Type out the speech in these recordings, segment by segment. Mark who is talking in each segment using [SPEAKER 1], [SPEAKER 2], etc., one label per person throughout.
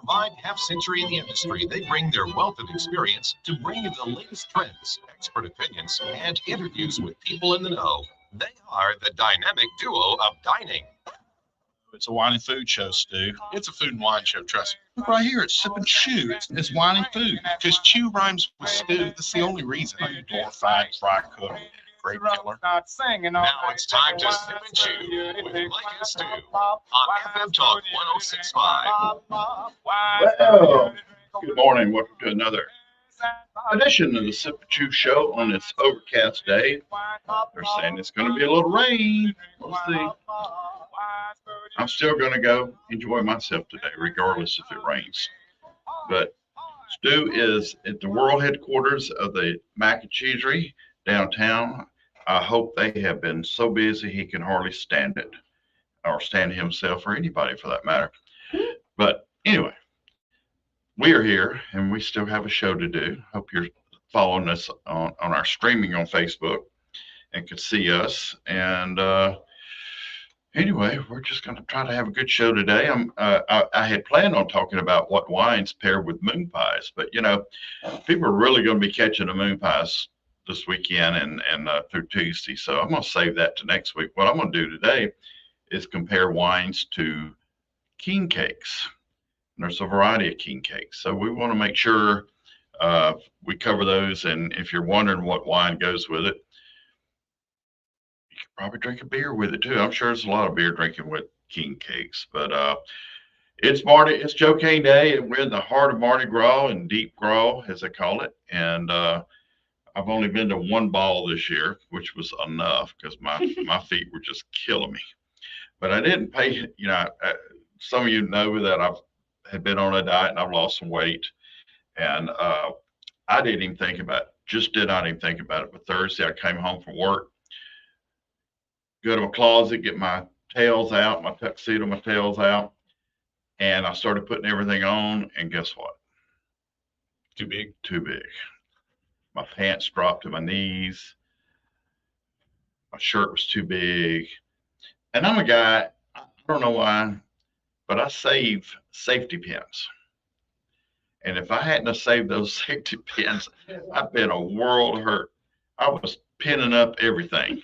[SPEAKER 1] combined half-century in the industry, they bring their wealth of experience to bring you the latest trends, expert opinions, and interviews with people in the know. They are the dynamic duo of dining.
[SPEAKER 2] It's a wine and food show, Stu. It's a food and wine show, trust me. Look right here, it's Sip and Chew. It's wine and food. Because chew rhymes with stew. That's the only reason. You glorified fry cook, grape killer.
[SPEAKER 1] Now it's time to sip and chew with Mike and Stu on FM Talk 106.5.
[SPEAKER 3] Well, good morning. Welcome to another edition of the Sip and Chew show on this overcast day. They're saying it's going to be a little rain. We'll see. I'm still going to go enjoy myself today, regardless if it rains. But Stu is at the world headquarters of the Mac and Cheesery downtown. I hope they have been so busy he can hardly stand it, or stand himself, or anybody for that matter. But anyway, we are here and we still have a show to do. Hope you're following us on our streaming on Facebook and can see us. And anyway, we're just going to try to have a good show today. I had planned on talking about what wines pair with moon pies, but you know, people are really going to be catching the moon pies this weekend and through Tuesday. So I'm going to save that to next week. What I'm going to do today is compare wines to king cakes. And there's a variety of king cakes. So we want to make sure we cover those. And if you're wondering what wine goes with it, you could probably drink a beer with it too. I'm sure there's a lot of beer drinking with king cakes. But it's Joe Cain Day, and we're in the heart of Mardi Gras and Deep Gras, as they call it. And I've only been to one ball this year, which was enough because my feet were just killing me. But I didn't pay, you know, some of you know that I've had been on a diet and I've lost some weight. And I didn't even think about it, did not even think about it. But Thursday I came home from work, go to my closet, get my tails out, my tuxedo, my tails out. And I started putting everything on, and guess what?
[SPEAKER 2] Too big.
[SPEAKER 3] Too big. My pants dropped to my knees. My shirt was too big. And I'm a guy, I don't know why, but I save safety pins. And if I hadn't have saved those safety pins, I'd been a world hurt. I was pinning up everything.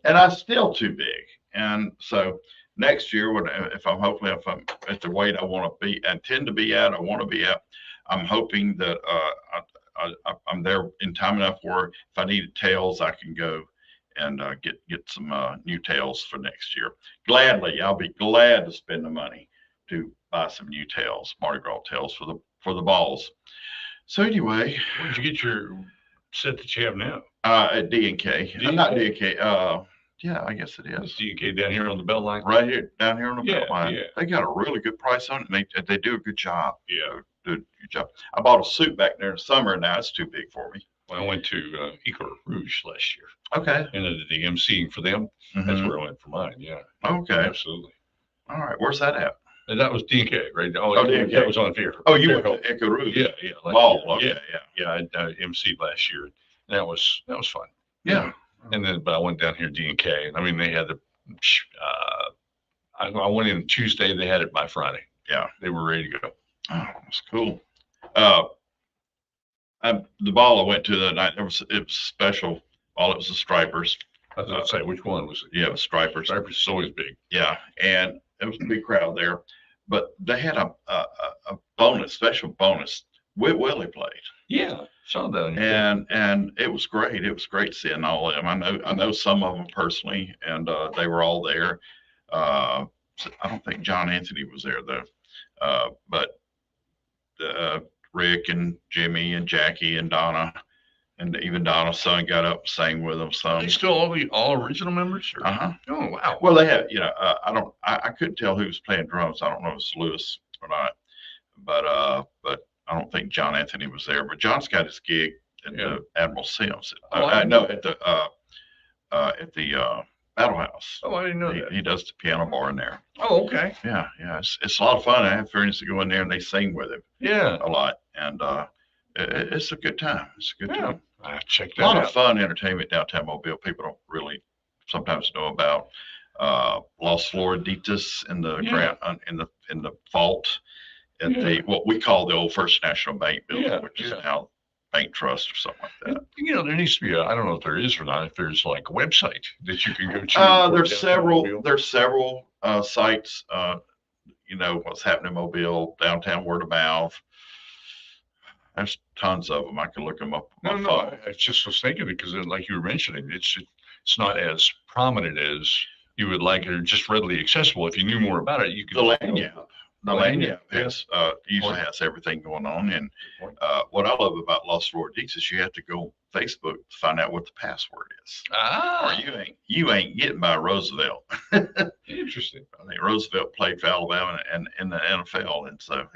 [SPEAKER 3] And I'm still too big. And so next year, if I'm at the weight I want to be, I intend to be at, I want to be at, I'm hoping that I'm there in time enough where if I needed tails, I can go and get some new tails for next year. Gladly, I'll be glad to spend the money to buy some new tails, Mardi Gras tails for the balls. So anyway,
[SPEAKER 2] where'd you get your set that you have now?
[SPEAKER 3] At D&K. Not D&K. Yeah, I guess it is.
[SPEAKER 2] D&K down here on the belt line.
[SPEAKER 3] Right here, down here on the belt line.
[SPEAKER 2] Yeah.
[SPEAKER 3] They got a really good price on it, and they do a good job.
[SPEAKER 2] Yeah,
[SPEAKER 3] good job. I bought a suit back there in the summer, and now it's too big for me.
[SPEAKER 2] Well, I went to Eco Rouge last year.
[SPEAKER 3] Okay.
[SPEAKER 2] And I did the emceeing for them. Mm-hmm. That's where I went for mine. Yeah.
[SPEAKER 3] Okay.
[SPEAKER 2] Absolutely.
[SPEAKER 3] All right. Where's that at?
[SPEAKER 2] And that was D&K, right?
[SPEAKER 3] D&K.
[SPEAKER 2] That was on here.
[SPEAKER 3] Oh, you went to Eco Rouge?
[SPEAKER 2] Yeah.
[SPEAKER 3] Ball. Okay.
[SPEAKER 2] Yeah. I emceed last year. And that was fun.
[SPEAKER 3] Yeah.
[SPEAKER 2] And then, but I went down here D&K, and I mean, they had I went in Tuesday. They had it by Friday. Yeah, they were ready to go.
[SPEAKER 3] Oh, that's cool. The ball I went to that night, it was special. All it was the Stripers.
[SPEAKER 2] I was going to say, which one was it?
[SPEAKER 3] Yeah, it was Stripers.
[SPEAKER 2] Stripers is always big.
[SPEAKER 3] Yeah, and it was a big crowd there. But they had a special bonus. Whit Willie played.
[SPEAKER 2] Yeah, saw that.
[SPEAKER 3] And it was great. It was great seeing all of them. I know some of them personally, and they were all there. I don't think John Anthony was there though, but Rick and Jimmy and Jackie and Donna, and even Donna's son got up and sang with them. Some.
[SPEAKER 2] Are they still all original members?
[SPEAKER 3] Uh huh.
[SPEAKER 2] Oh wow.
[SPEAKER 3] Well, they have. You know, I couldn't tell who was playing drums. I don't know if it's Lewis or not, but I don't think John Anthony was there. But John's got his gig at the Admiral Sims. At the Battle House.
[SPEAKER 2] Oh, I didn't know that.
[SPEAKER 3] He does the piano bar in there.
[SPEAKER 2] Oh, okay.
[SPEAKER 3] Yeah. It's a lot of fun. I have friends that go in there and they sing with him.
[SPEAKER 2] Yeah.
[SPEAKER 3] A lot, and it's a good time. It's a good time.
[SPEAKER 2] I checked that out.
[SPEAKER 3] A lot of fun entertainment downtown Mobile. People don't really sometimes know about Los Floriditas in the ground in the vault, at the what we call the old First National Bank building, which is
[SPEAKER 2] yeah.
[SPEAKER 3] now Bank Trust or something like that.
[SPEAKER 2] You know, there needs to be I don't know if there is or not, if there's like a website that you can go to.
[SPEAKER 3] There's several sites, you know, what's happening in Mobile, downtown word of mouth. There's tons of them. I can look them up.
[SPEAKER 2] I just was thinking because like you were mentioning, it's not as prominent as you would like or just readily accessible. If you knew more about it, you could.
[SPEAKER 3] The Lanyard usually has everything going on. And what I love about Lost Florida Geeks is you have to go on Facebook to find out what the password is. Or you ain't getting by Roosevelt.
[SPEAKER 2] Interesting.
[SPEAKER 3] I think Roosevelt played for Alabama and in the NFL, and so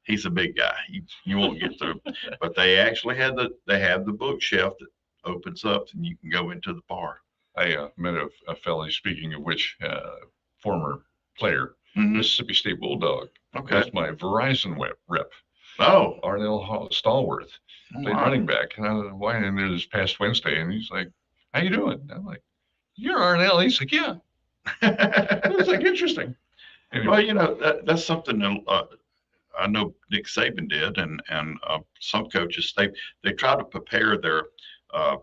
[SPEAKER 3] he's a big guy. You won't get through. But they actually have the bookshelf that opens up and you can go into the bar.
[SPEAKER 2] I met a fellow, speaking of which, former player, Mississippi State Bulldog.
[SPEAKER 3] Okay.
[SPEAKER 2] That's my Verizon rep.
[SPEAKER 3] Oh.
[SPEAKER 2] Arnell Stallworth, played running back. And I was walking in there this past Wednesday, and he's like, "How you doing?" I'm like, "You're Arnell." He's like, "Yeah." It was like interesting. Anyway.
[SPEAKER 3] Well, you know, that's something that I know Nick Saban did, and some coaches they try to prepare their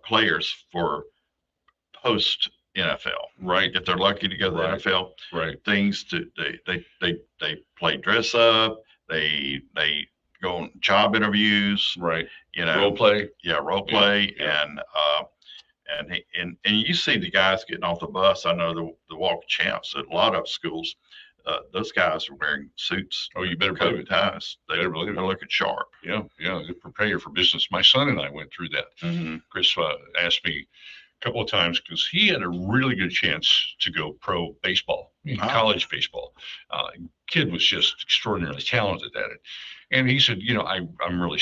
[SPEAKER 3] players for post NFL, right? If they're lucky to go to the NFL,
[SPEAKER 2] right?
[SPEAKER 3] Things to they play dress up, they go on job interviews,
[SPEAKER 2] right?
[SPEAKER 3] You know,
[SPEAKER 2] role play,
[SPEAKER 3] yeah. And you see the guys getting off the bus. I know the Walk of Champs at a lot of schools. Those guys are wearing suits.
[SPEAKER 2] Oh, you better believe it.
[SPEAKER 3] Ties. They're looking sharp.
[SPEAKER 2] Yeah. They prepare you for business. My son and I went through that.
[SPEAKER 3] Mm-hmm.
[SPEAKER 2] Chris asked me a couple of times because he had a really good chance to go pro baseball, college baseball. Kid was just extraordinarily talented at it. And he said, you know, I'm really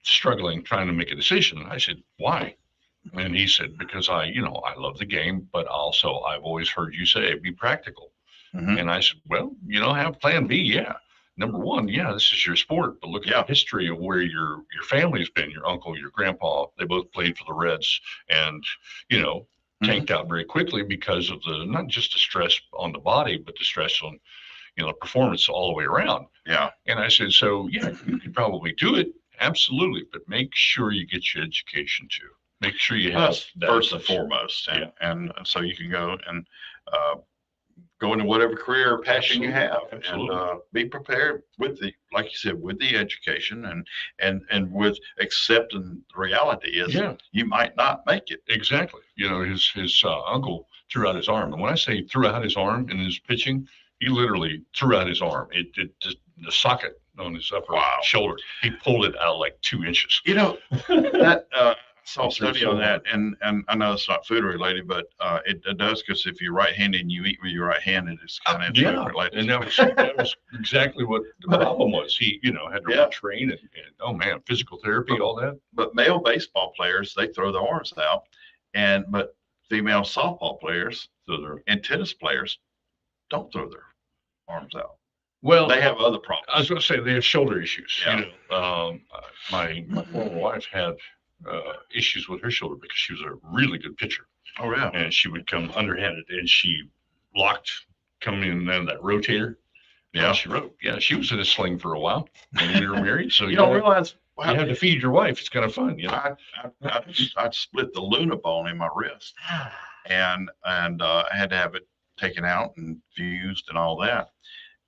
[SPEAKER 2] struggling trying to make a decision. And I said, why? And he said, because I love the game, but also I've always heard you say be practical.
[SPEAKER 3] Mm-hmm.
[SPEAKER 2] And I said, well, have plan B. Yeah. Number one, this is your sport, but look at the history of where your family's been. Your uncle, your grandpa, they both played for the Reds, and tanked out very quickly because of the not just the stress on the body, but the stress on the performance all the way around.
[SPEAKER 3] Yeah.
[SPEAKER 2] And I said, so you could probably do it, absolutely, but make sure you get your education too. Make sure you have that
[SPEAKER 3] first and foremost, and so you can go and go into whatever career or passion you have.
[SPEAKER 2] Absolutely.
[SPEAKER 3] And be prepared with like you said, with the education and with accepting the reality is you might not make it.
[SPEAKER 2] Exactly. His uncle threw out his arm. And when I say threw out his arm in his pitching, he literally threw out his arm. It just the socket on his upper shoulder, he pulled it out like 2 inches.
[SPEAKER 3] That saw a study on that, and I know it's not food related, but it does, because if you're right-handed and you eat with your right hand, it's kind of food related.
[SPEAKER 2] And that was exactly what the problem was. He had to retrain and oh man, physical therapy, all that.
[SPEAKER 3] But male baseball players, they throw their arms out, but female softball players and tennis players don't throw their arms out.
[SPEAKER 2] Well,
[SPEAKER 3] they have other problems.
[SPEAKER 2] I was going to say they have shoulder issues.
[SPEAKER 3] Yeah.
[SPEAKER 2] My former wife had issues with her shoulder because she was a really good pitcher.
[SPEAKER 3] Oh yeah.
[SPEAKER 2] And she would come underhanded, and she locked coming in that rotator.
[SPEAKER 3] Yeah.
[SPEAKER 2] She was in a sling for a while when we were married. So
[SPEAKER 3] you don't realize
[SPEAKER 2] you have to feed your wife. It's kind of fun.
[SPEAKER 3] I split the luna bone in my wrist, and I had to have it taken out and fused and all that.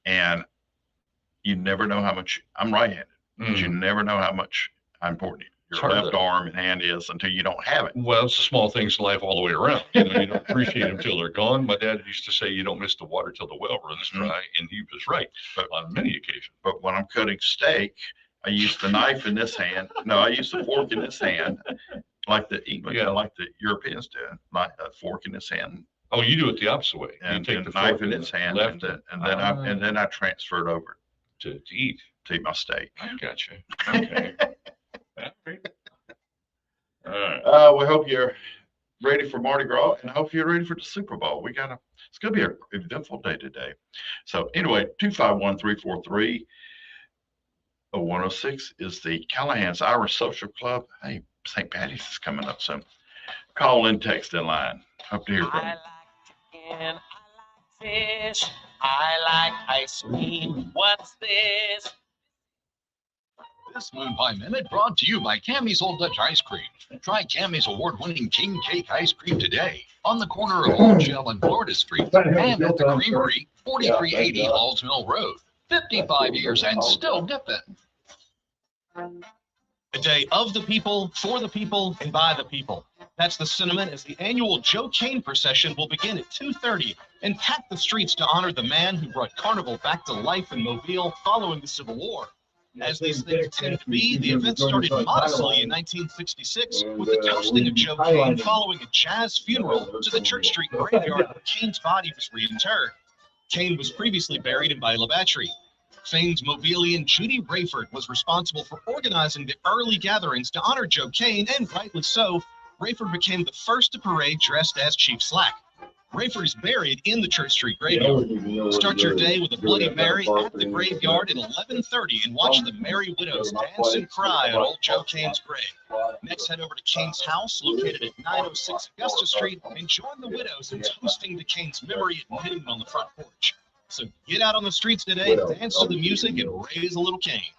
[SPEAKER 3] And you never know how much I'm right-handed. But you never know how much how important your left arm and hand is until you don't have it.
[SPEAKER 2] Well, it's the small things in life all the way around. You don't appreciate them till they're gone. My dad used to say, you don't miss the water till the well runs dry, and he was right, but on many occasions.
[SPEAKER 3] But when I'm cutting steak, I use the knife in this hand. No, I use the fork in this hand, like the Europeans do, like a fork in this hand.
[SPEAKER 2] Oh, you do it the opposite way.
[SPEAKER 3] And you take the knife in his hand, and then I transfer it over
[SPEAKER 2] to eat
[SPEAKER 3] my steak.
[SPEAKER 2] I gotcha. Okay. All right.
[SPEAKER 3] We hope you're ready for Mardi Gras, and I hope you're ready for the Super Bowl. It's gonna be an eventful day today. So anyway, 251-343-0106 is the Callahan's Irish Social Club. Hey, St. Patty's is coming up soon. Call in, text in line. Hope to hear from you.
[SPEAKER 4] I like fish. I like ice cream. What's this? This Moon Pie Minute brought to you by Cammie's Old Dutch Ice Cream. Try Cammie's award-winning King Cake Ice Cream today on the corner of Old Shell and Florida Street and at the Creamery, 4380 Halls Mill Road. 55 years and still dipping.
[SPEAKER 5] A day of the people, for the people, and by the people. That's the sentiment as the annual Joe Cain procession will begin at 2:30 and pack the streets to honor the man who brought Carnival back to life in Mobile following the Civil War. As these things tend to be, the event started modestly in 1966 with the toasting of Joe Cain following a jazz funeral to the Church Street graveyard where Cain's body was reinterred. Cain was previously buried in Bayla Battery. Famed Mobilian Judy Rayford was responsible for organizing the early gatherings to honor Joe Cain, and rightly so. Rayford became the first to parade dressed as Chief Slack. Rayford is buried in the Church Street graveyard. Start your day with a Bloody Mary at the graveyard at 11:30 and watch the Merry Widows dance and cry on old Joe Cain's grave. Next, head over to Cain's house, located at 906 Augusta Street, and join the widows in toasting to Cain's memory at noon on the front porch. So get out on the streets today, dance to the music, and raise a little Cain.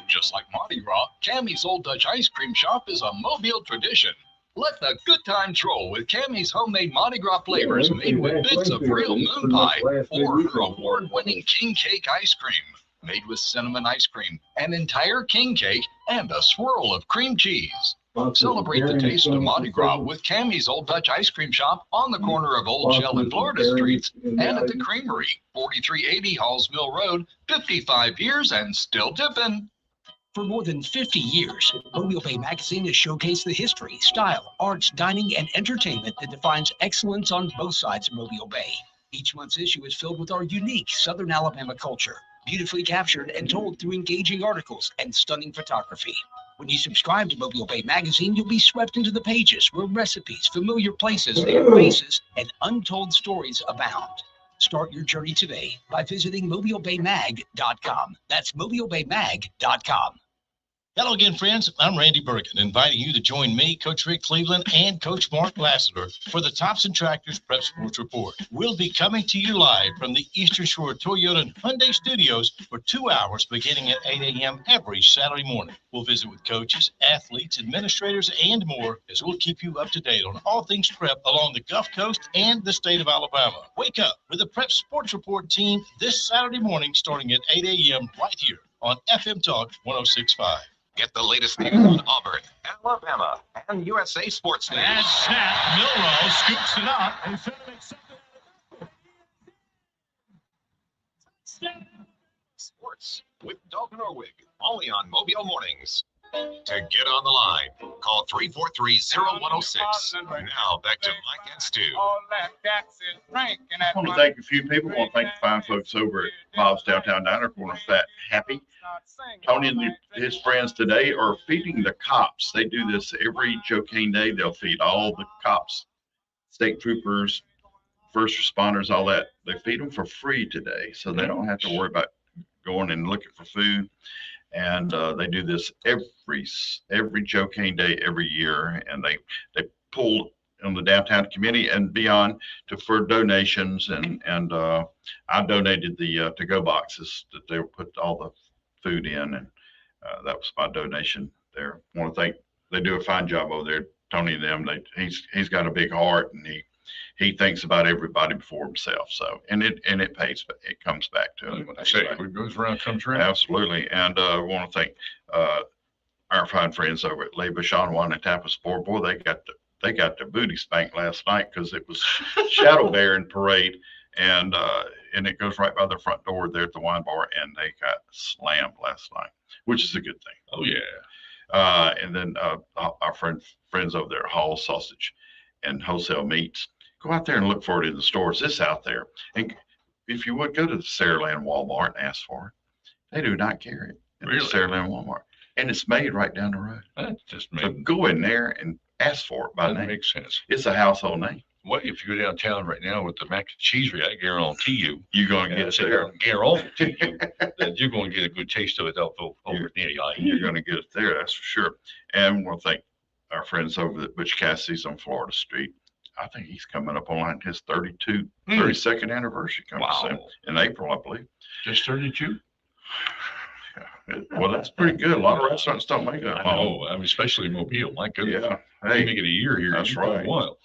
[SPEAKER 4] Just like Mardi Gras, Cammie's Old Dutch Ice Cream Shop is a Mobile tradition. Let the good times roll with Cammie's homemade Mardi Gras flavors made with bits of real moon pie or her award-winning king cake ice cream. Made with cinnamon ice cream, an entire king cake, and a swirl of cream cheese. Celebrate the taste of Mardi Gras with Cammie's Old Dutch Ice Cream Shop on the corner of Old Shell and Florida Streets and at the Creamery, 4380 Halls Mill Road, 55 years and still dipping.
[SPEAKER 6] For more than 50 years, Mobile Bay Magazine has showcased the history, style, arts, dining, and entertainment that defines excellence on both sides of Mobile Bay. Each month's issue is filled with our unique Southern Alabama culture, beautifully captured and told through engaging articles and stunning photography. When you subscribe to Mobile Bay Magazine, you'll be swept into the pages where recipes, familiar places, their faces, and untold stories abound. Start your journey today by visiting mobilebaymag.com. That's mobilebaymag.com.
[SPEAKER 7] Hello again, friends. I'm Randy Bergen, inviting you to join me, Coach Rick Cleveland, and Coach Mark Lassiter for the Thompson Tractors Prep Sports Report. We'll be coming to you live from the Eastern Shore Toyota and Hyundai Studios for 2 hours beginning at 8 a.m. every Saturday morning. We'll visit with coaches, athletes, administrators, and more as we'll keep you up to date on all things prep along the Gulf Coast and the state of Alabama. Wake up with the Prep Sports Report team this Saturday morning starting at 8 a.m. right here on FM Talk 106.5.
[SPEAKER 1] Get the latest news on Auburn, Alabama, and USA Sports News.
[SPEAKER 5] And snap, Milrow scoops it up. And
[SPEAKER 1] Sports with Dalton Orwig, only on Mobile Mornings. To get on the line, call 343-0106. Now back to Mike and Stu.
[SPEAKER 3] I want to thank a few people. I want to thank the fine folks over at Bob's Downtown Diner, corner Fat Happy. Tony and his friends today are feeding the cops. They do this every Joe Cain Day. They'll feed all the cops, state troopers, first responders, all that. They feed them for free today, so they don't have to worry about going and looking for food. And they do this every Joe Cain Day every year, and they pull in the downtown community and beyond for donations. And I donated the to-go boxes that they put all the food in, and that was my donation there. I want to thank. They do a fine job over there, Tony and them. He's got a big heart, and he thinks about everybody before himself. So, and it pays, but it comes back to him.
[SPEAKER 2] What goes around comes around.
[SPEAKER 3] Absolutely. And I want to thank our fine friends over at Lay Bashan Wine and Tampa Sport. Boy, they got the booty spanked last night because it was Shadow Bearing Parade, and it goes right by the front door there at the wine bar, and they got slammed last night, which is a good thing.
[SPEAKER 2] Oh yeah.
[SPEAKER 3] And then our friends over there at Hall Sausage and Wholesale Meats. Go out there and look for it in the stores. It's out there. And if you would, go to the Saraland Walmart and ask for it. They do not carry it in the Saraland Walmart. And it's made right down the road.
[SPEAKER 2] That's just
[SPEAKER 3] So go in there and ask for it by
[SPEAKER 2] that
[SPEAKER 3] name.
[SPEAKER 2] makes sense.
[SPEAKER 3] It's a household name.
[SPEAKER 2] Well, if you go downtown right now with the mac and cheese, I guarantee you,
[SPEAKER 3] You're going to
[SPEAKER 2] and I
[SPEAKER 3] get
[SPEAKER 2] sit
[SPEAKER 3] it
[SPEAKER 2] here
[SPEAKER 3] there.
[SPEAKER 2] and guarantee you that you're going to get a good taste of it over there.
[SPEAKER 3] You're going to get it there, that's for sure. And we want to thank our friends over at Butch Cassidy's on Florida Street. I think he's coming up on his 32nd anniversary coming soon in April, I believe.
[SPEAKER 2] Just 32?
[SPEAKER 3] Yeah. Well, that's pretty good. A lot of restaurants don't make that.
[SPEAKER 8] I know. I mean, especially Mobile. My goodness.
[SPEAKER 3] Yeah.
[SPEAKER 8] Hey,
[SPEAKER 3] Hey,
[SPEAKER 8] make it a year here.
[SPEAKER 3] that's
[SPEAKER 8] You
[SPEAKER 3] right.
[SPEAKER 8] Wild.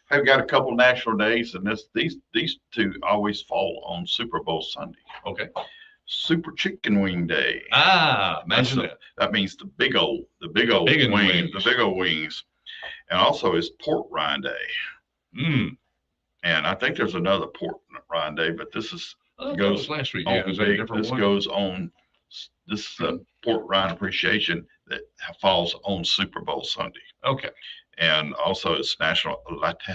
[SPEAKER 3] I've got a couple national days, and these two always fall on Super Bowl Sunday.
[SPEAKER 8] Okay.
[SPEAKER 3] Super Chicken Wing Day.
[SPEAKER 8] Imagine that.
[SPEAKER 3] That means the big old
[SPEAKER 8] Big
[SPEAKER 3] wings,
[SPEAKER 8] wings.
[SPEAKER 3] the big old wings. And also it's Pork Rind Day. And I think there's another Pork Rind Day, but this is
[SPEAKER 8] Goes last week.
[SPEAKER 3] on
[SPEAKER 8] Yeah, is that a
[SPEAKER 3] big,
[SPEAKER 8] different
[SPEAKER 3] this
[SPEAKER 8] one?
[SPEAKER 3] goes on this Pork Rind Appreciation that falls on Super Bowl Sunday.
[SPEAKER 8] Okay.
[SPEAKER 3] And also it's National Latte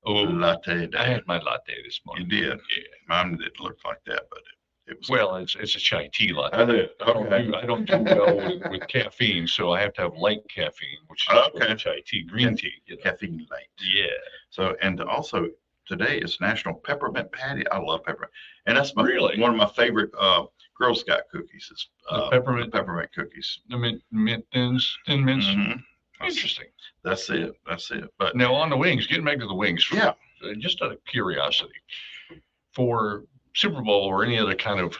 [SPEAKER 8] I
[SPEAKER 3] Day.
[SPEAKER 8] had my latte this
[SPEAKER 3] You
[SPEAKER 8] morning.
[SPEAKER 3] did.
[SPEAKER 8] Yeah.
[SPEAKER 3] Mine didn't look like that, but it was.
[SPEAKER 8] Well, it's a chai tea latte.
[SPEAKER 3] I did.
[SPEAKER 8] I don't do well with caffeine, so I have to have light caffeine, which is
[SPEAKER 3] Okay.
[SPEAKER 8] chai tea, green tea. You know?
[SPEAKER 3] Caffeine light.
[SPEAKER 8] Yeah.
[SPEAKER 3] So, and also today is National Peppermint Patty. I love peppermint. And that's
[SPEAKER 8] Really?
[SPEAKER 3] one of my favorite Girl Scout cookies is
[SPEAKER 8] The peppermint?
[SPEAKER 3] peppermint cookies.
[SPEAKER 8] The mint thins, thin mints.
[SPEAKER 3] Mhm.
[SPEAKER 8] Interesting.
[SPEAKER 3] That's it. But
[SPEAKER 8] Now on the wings, getting back to the wings.
[SPEAKER 3] yeah,
[SPEAKER 8] Just out of curiosity, for Super Bowl or any other kind of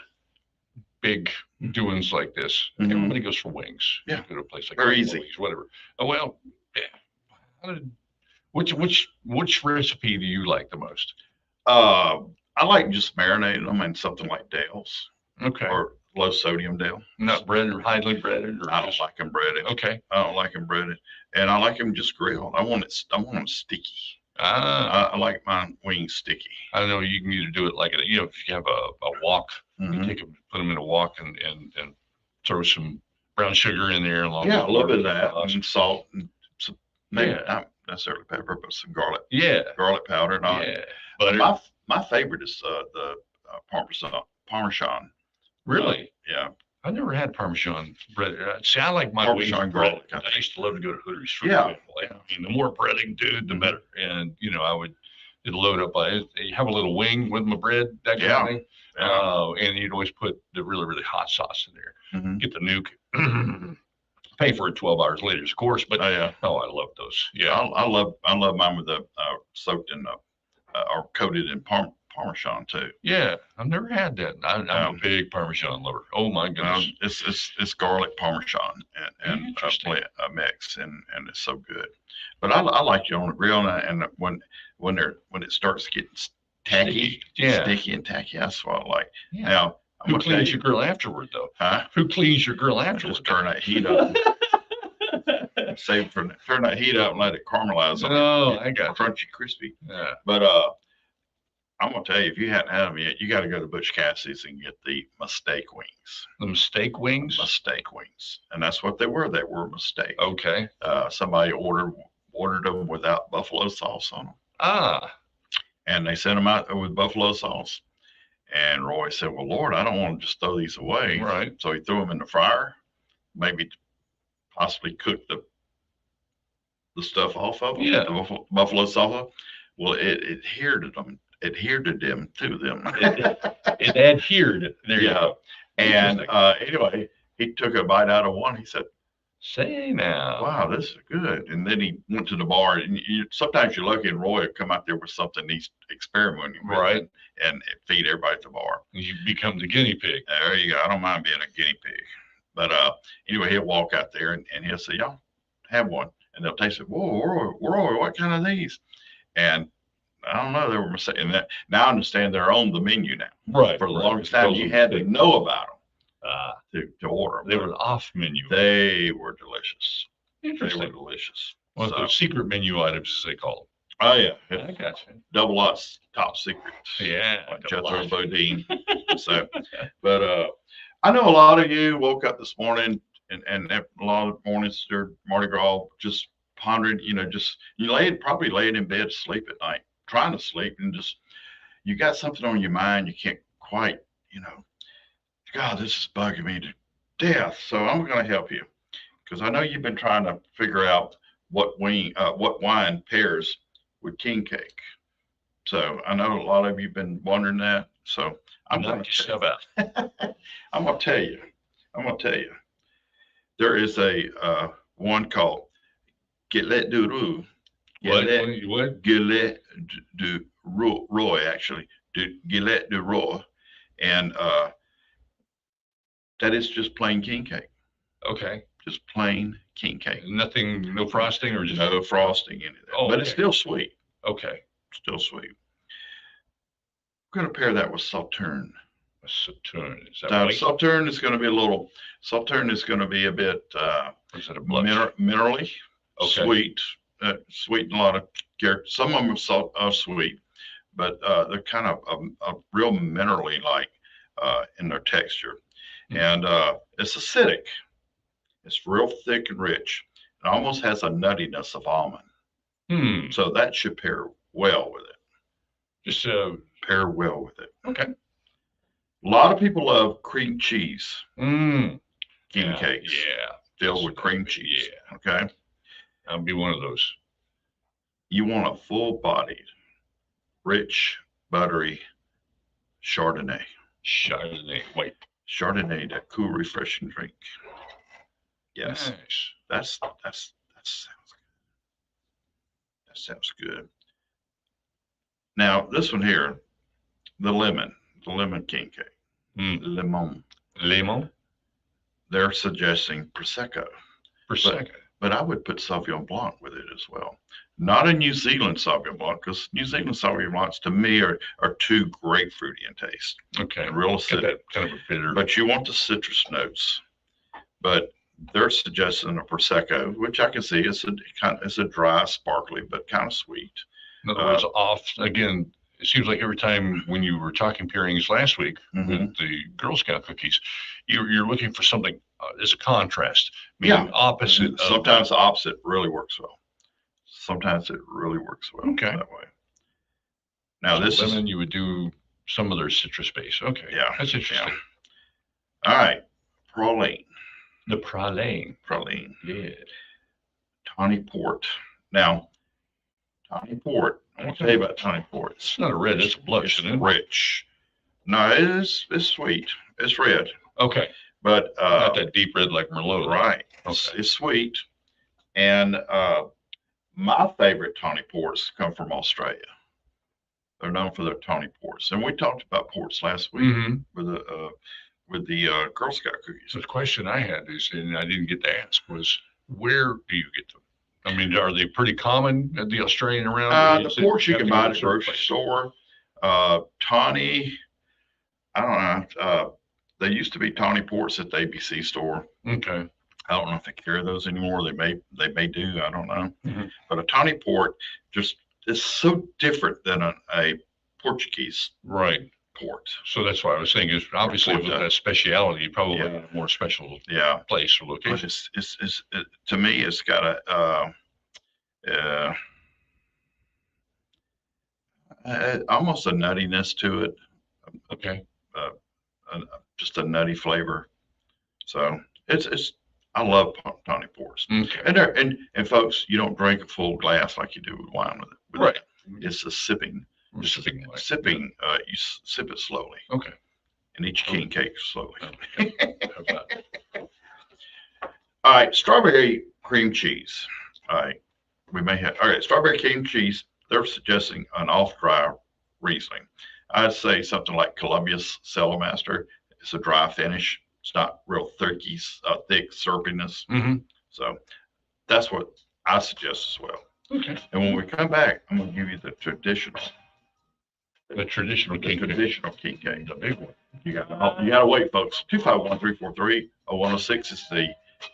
[SPEAKER 8] big doings like this,
[SPEAKER 3] Mhm.
[SPEAKER 8] everybody goes for wings.
[SPEAKER 3] Yeah.
[SPEAKER 8] You go to a place like
[SPEAKER 3] Very
[SPEAKER 8] Applebee's,
[SPEAKER 3] easy.
[SPEAKER 8] whatever. Oh, well, yeah. Which recipe do you like the most?
[SPEAKER 3] I like just marinating them in something like Dale's
[SPEAKER 8] Okay.
[SPEAKER 3] or low sodium Dale.
[SPEAKER 8] Not breaded or highly breaded, or
[SPEAKER 3] I don't like them breaded.
[SPEAKER 8] Okay.
[SPEAKER 3] I don't like them breaded, and I like them just grilled. I want them sticky. I like my wings sticky.
[SPEAKER 8] I know you can either do it like, if you have a wok, you
[SPEAKER 3] Mhm.
[SPEAKER 8] put them in a wok and throw some brown sugar in there along
[SPEAKER 3] Yeah, a
[SPEAKER 8] with
[SPEAKER 3] little bit of that,
[SPEAKER 8] sauce.
[SPEAKER 3] and salt, and some, maybe
[SPEAKER 8] Yeah.
[SPEAKER 3] not necessarily pepper, but some garlic
[SPEAKER 8] Yeah.
[SPEAKER 3] powder. And all.
[SPEAKER 8] Yeah.
[SPEAKER 3] But
[SPEAKER 8] Butter.
[SPEAKER 3] my favorite is the Parmesan.
[SPEAKER 8] Really?
[SPEAKER 3] Yeah,
[SPEAKER 8] I've never had Parmesan bread. See, I like my wings
[SPEAKER 3] Parmesan
[SPEAKER 8] breaded.
[SPEAKER 3] garlic.
[SPEAKER 8] I used to love to go to Hooters. For
[SPEAKER 3] Yeah.
[SPEAKER 8] example. I mean, the more breading, dude, the better. And it'd load up. You have a little wing with my bread, that kind
[SPEAKER 3] Yeah.
[SPEAKER 8] of thing.
[SPEAKER 3] yeah.
[SPEAKER 8] And you'd always put the really, really hot sauce in there.
[SPEAKER 3] Mhm.
[SPEAKER 8] Get the nuke. Pay for it 12 hours later, of course. But
[SPEAKER 3] Oh yeah,
[SPEAKER 8] I love those.
[SPEAKER 3] yeah.
[SPEAKER 8] Yeah.
[SPEAKER 3] I love mine with the soaked in or coated in Parmesan too.
[SPEAKER 8] Yeah. I've never had that. I'm a
[SPEAKER 3] Um,
[SPEAKER 8] big Parmesan lover. Oh my goodness.
[SPEAKER 3] It's garlic Parmesan and
[SPEAKER 8] Interesting.
[SPEAKER 3] a mix, and it's so good. But I like it on the grill, and when it starts getting tacky,
[SPEAKER 8] Yeah.
[SPEAKER 3] sticky and tacky, that's what I like.
[SPEAKER 8] Yeah.
[SPEAKER 3] Now I'm
[SPEAKER 8] Who
[SPEAKER 3] gonna tell
[SPEAKER 8] cleans
[SPEAKER 3] you,
[SPEAKER 8] your grill afterward, though?
[SPEAKER 3] huh?
[SPEAKER 8] Who cleans your grill afterward?
[SPEAKER 3] Just turn that heat up, turn that heat up, and let it caramelize on
[SPEAKER 8] Oh,
[SPEAKER 3] it.
[SPEAKER 8] I got you.
[SPEAKER 3] Crunchy, crispy.
[SPEAKER 8] Yeah.
[SPEAKER 3] But I'm gonna tell you, if you hadn't had them yet, you got to go to Butch Cassidy's and get the mistake wings.
[SPEAKER 8] Them steak wings.
[SPEAKER 3] Mistake wings, and that's what they were. They were a mistake.
[SPEAKER 8] Okay.
[SPEAKER 3] Somebody ordered them without buffalo sauce on them, and they sent them out with buffalo sauce. And Roy said, "Well, Lord, I don't want to just throw these away."
[SPEAKER 8] Right.
[SPEAKER 3] So he threw them in the fryer, maybe possibly cook the stuff off of them.
[SPEAKER 8] Yeah.
[SPEAKER 3] The buffalo sauce. Well, it adhered to them to them.
[SPEAKER 8] It adhered. There you
[SPEAKER 3] Yeah.
[SPEAKER 8] go.
[SPEAKER 3] And anyway, he took a bite out of one. He said,
[SPEAKER 8] Say now.
[SPEAKER 3] "Wow, this is good." And then he went to the bar. And sometimes you're lucky, and Roy would come out there with something he's experimenting with,
[SPEAKER 8] Right.
[SPEAKER 3] and feed everybody at the bar.
[SPEAKER 8] You become the guinea pig.
[SPEAKER 3] There you go. I don't mind being a guinea pig. But anyway, he'll walk out there and he'll say, "Y'all have one," and they'll taste it. "Whoa, Roy, what kind of these?" And I don't know. They were saying that. Now I understand they're on the menu now.
[SPEAKER 8] Right.
[SPEAKER 3] For the longest time, you had to know about them to order them.
[SPEAKER 8] They were off menu.
[SPEAKER 3] They were delicious. They were
[SPEAKER 8] Interesting.
[SPEAKER 3] delicious.
[SPEAKER 8] One of
[SPEAKER 3] So-
[SPEAKER 8] those secret menu items, as they call
[SPEAKER 3] Oh yeah,
[SPEAKER 8] them. I got you.
[SPEAKER 3] double O's top secret.
[SPEAKER 8] Yeah.
[SPEAKER 3] Like Jethro Bodine. So, but I know a lot of you woke up this morning and a lot of mornings they're Mardi Gras just pondering, just probably laying in bed to sleep at night, trying to sleep, and just you got something on your mind you can't quite, God, this is bugging me to death. So I'm going to help you because I know you've been trying to figure out what wine pairs with king cake. So I know a lot of you've been wondering that. So I'm going
[SPEAKER 8] Knock yourself out.
[SPEAKER 3] I'm gonna tell you. There is a one called Gilet du Roi.
[SPEAKER 8] What?
[SPEAKER 3] Gilet du Roi, actually. Gilet du Roi. And That is just plain king cake.
[SPEAKER 8] Okay.
[SPEAKER 3] Just plain king cake.
[SPEAKER 8] Nothing, no frosting or just
[SPEAKER 3] No frosting in it.
[SPEAKER 8] Oh,
[SPEAKER 3] but it's
[SPEAKER 8] okay.
[SPEAKER 3] still sweet.
[SPEAKER 8] Okay.
[SPEAKER 3] Still sweet. We're going to pair that with Sauterne.
[SPEAKER 8] A Sauterne. Is that
[SPEAKER 3] Now,
[SPEAKER 8] white?
[SPEAKER 3] Sauterne is going to be a bit
[SPEAKER 8] Is that a blush?
[SPEAKER 3] minerally,
[SPEAKER 8] Okay.
[SPEAKER 3] sweet and a lot of character. Some of them are sweet, but they're kind of a real minerally like in their texture. And it's acidic. It's real thick and rich. It almost has a nuttiness of almond. So that should pair well with it.
[SPEAKER 8] Just
[SPEAKER 3] pair well with it.
[SPEAKER 8] Okay.
[SPEAKER 3] A lot of people love cream cheese king cakes.
[SPEAKER 8] Yeah.
[SPEAKER 3] Filled with cream cheese.
[SPEAKER 8] Yeah.
[SPEAKER 3] Okay.
[SPEAKER 8] I'll be one of those.
[SPEAKER 3] You want a full-bodied, rich, buttery Chardonnay.
[SPEAKER 8] Chardonnay. White.
[SPEAKER 3] Chardonnay, that cool, refreshing drink. Yes.
[SPEAKER 8] Nice.
[SPEAKER 3] That sounds good. That sounds good. Now, this one here, the lemon king cake. Lemon.
[SPEAKER 8] Lemon.
[SPEAKER 3] They're suggesting Prosecco.
[SPEAKER 8] Prosecco.
[SPEAKER 3] But I would put Sauvignon Blanc with it as well. Not a New Zealand Sauvignon Blanc, because New Zealand Sauvignon Blancs to me are too grapefruity in taste.
[SPEAKER 8] Okay.
[SPEAKER 3] And real acidic.
[SPEAKER 8] That kind of a bitter.
[SPEAKER 3] But you want the citrus notes. But they're suggesting a Prosecco, which I can see it's a dry, sparkly, but kind of sweet.
[SPEAKER 8] In other words, again, it seems like every time when you were talking pairings last week with the Girl Scout cookies, you're looking for something as a contrast, meaning opposite.
[SPEAKER 3] Sometimes the opposite really works well. Sometimes it really works well that way. Now
[SPEAKER 8] so
[SPEAKER 3] this
[SPEAKER 8] lemon, you would do some of their citrus base. Okay.
[SPEAKER 3] Yeah.
[SPEAKER 8] That's interesting.
[SPEAKER 3] Yeah. All right. Praline.
[SPEAKER 8] The praline.
[SPEAKER 3] Praline.
[SPEAKER 8] Yeah.
[SPEAKER 3] Tawny port. Now, tawny port. I want to tell you about tawny port.
[SPEAKER 8] It's not a red, it's a blush,
[SPEAKER 3] It's
[SPEAKER 8] isn't it?
[SPEAKER 3] rich. No, it's sweet. It's red.
[SPEAKER 8] Okay.
[SPEAKER 3] But
[SPEAKER 8] not that deep red like Merlot.
[SPEAKER 3] Right.
[SPEAKER 8] Okay.
[SPEAKER 3] It's sweet. And my favorite tawny ports come from Australia. They're known for their tawny ports. And we talked about ports last week with the Girl Scout cookies.
[SPEAKER 8] So the question I had is, and I didn't get to ask, was where do you get them? I mean, are they pretty common at the Australian around?
[SPEAKER 3] The ports you can buy at the grocery store. Tawny, I don't know. They used to be tawny ports at the ABC store.
[SPEAKER 8] Okay.
[SPEAKER 3] I don't know if they carry those anymore. They may do. I don't know. But a tawny port just is so different than a Portuguese port.
[SPEAKER 8] So that's why I was saying is obviously with that speciality, you probably need a more special place or location.
[SPEAKER 3] But to me, it's got almost a nuttiness to it.
[SPEAKER 8] Okay.
[SPEAKER 3] Just a nutty flavor. So I love tawny ports.
[SPEAKER 8] Okay.
[SPEAKER 3] And folks, you don't drink a full glass like you do with wine with it.
[SPEAKER 8] Right.
[SPEAKER 3] It's a sipping.
[SPEAKER 8] You
[SPEAKER 3] sip it slowly.
[SPEAKER 8] Okay.
[SPEAKER 3] And eat your king cake slowly.
[SPEAKER 8] Okay.
[SPEAKER 3] All right, strawberry cream cheese. All right, strawberry cream cheese. They're suggesting an off-dry Riesling. I'd say something like Columbia's Cellarmaster. It's a dry finish. It's not real thick syrupiness. So that's what I suggest as well.
[SPEAKER 8] Okay.
[SPEAKER 3] And when we come back, I'm going to give you the traditional.
[SPEAKER 8] The traditional king cake.
[SPEAKER 3] The big one. You got to wait, folks. 251-343-0106 is the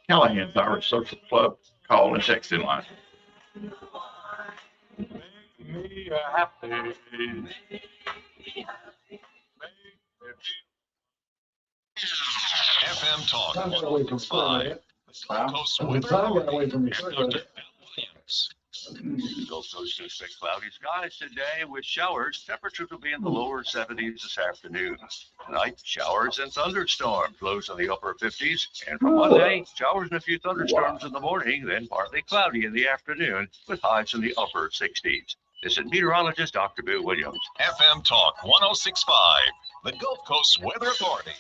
[SPEAKER 3] Callahan's Irish Social Club call and text in line.
[SPEAKER 9] Make me happy.
[SPEAKER 1] FM Talk 105.
[SPEAKER 10] The Gulf Coast is expect cloudy skies today with showers. Temperatures will be in the lower 70s this afternoon. Tonight, showers and thunderstorms. Lows in the upper 50s. And for Monday, showers and a few thunderstorms in the morning, then partly cloudy in the afternoon with highs in the upper 60s. This is meteorologist Dr. Bill Williams.
[SPEAKER 1] FM Talk 106.5, the Gulf Coast Weather Authority.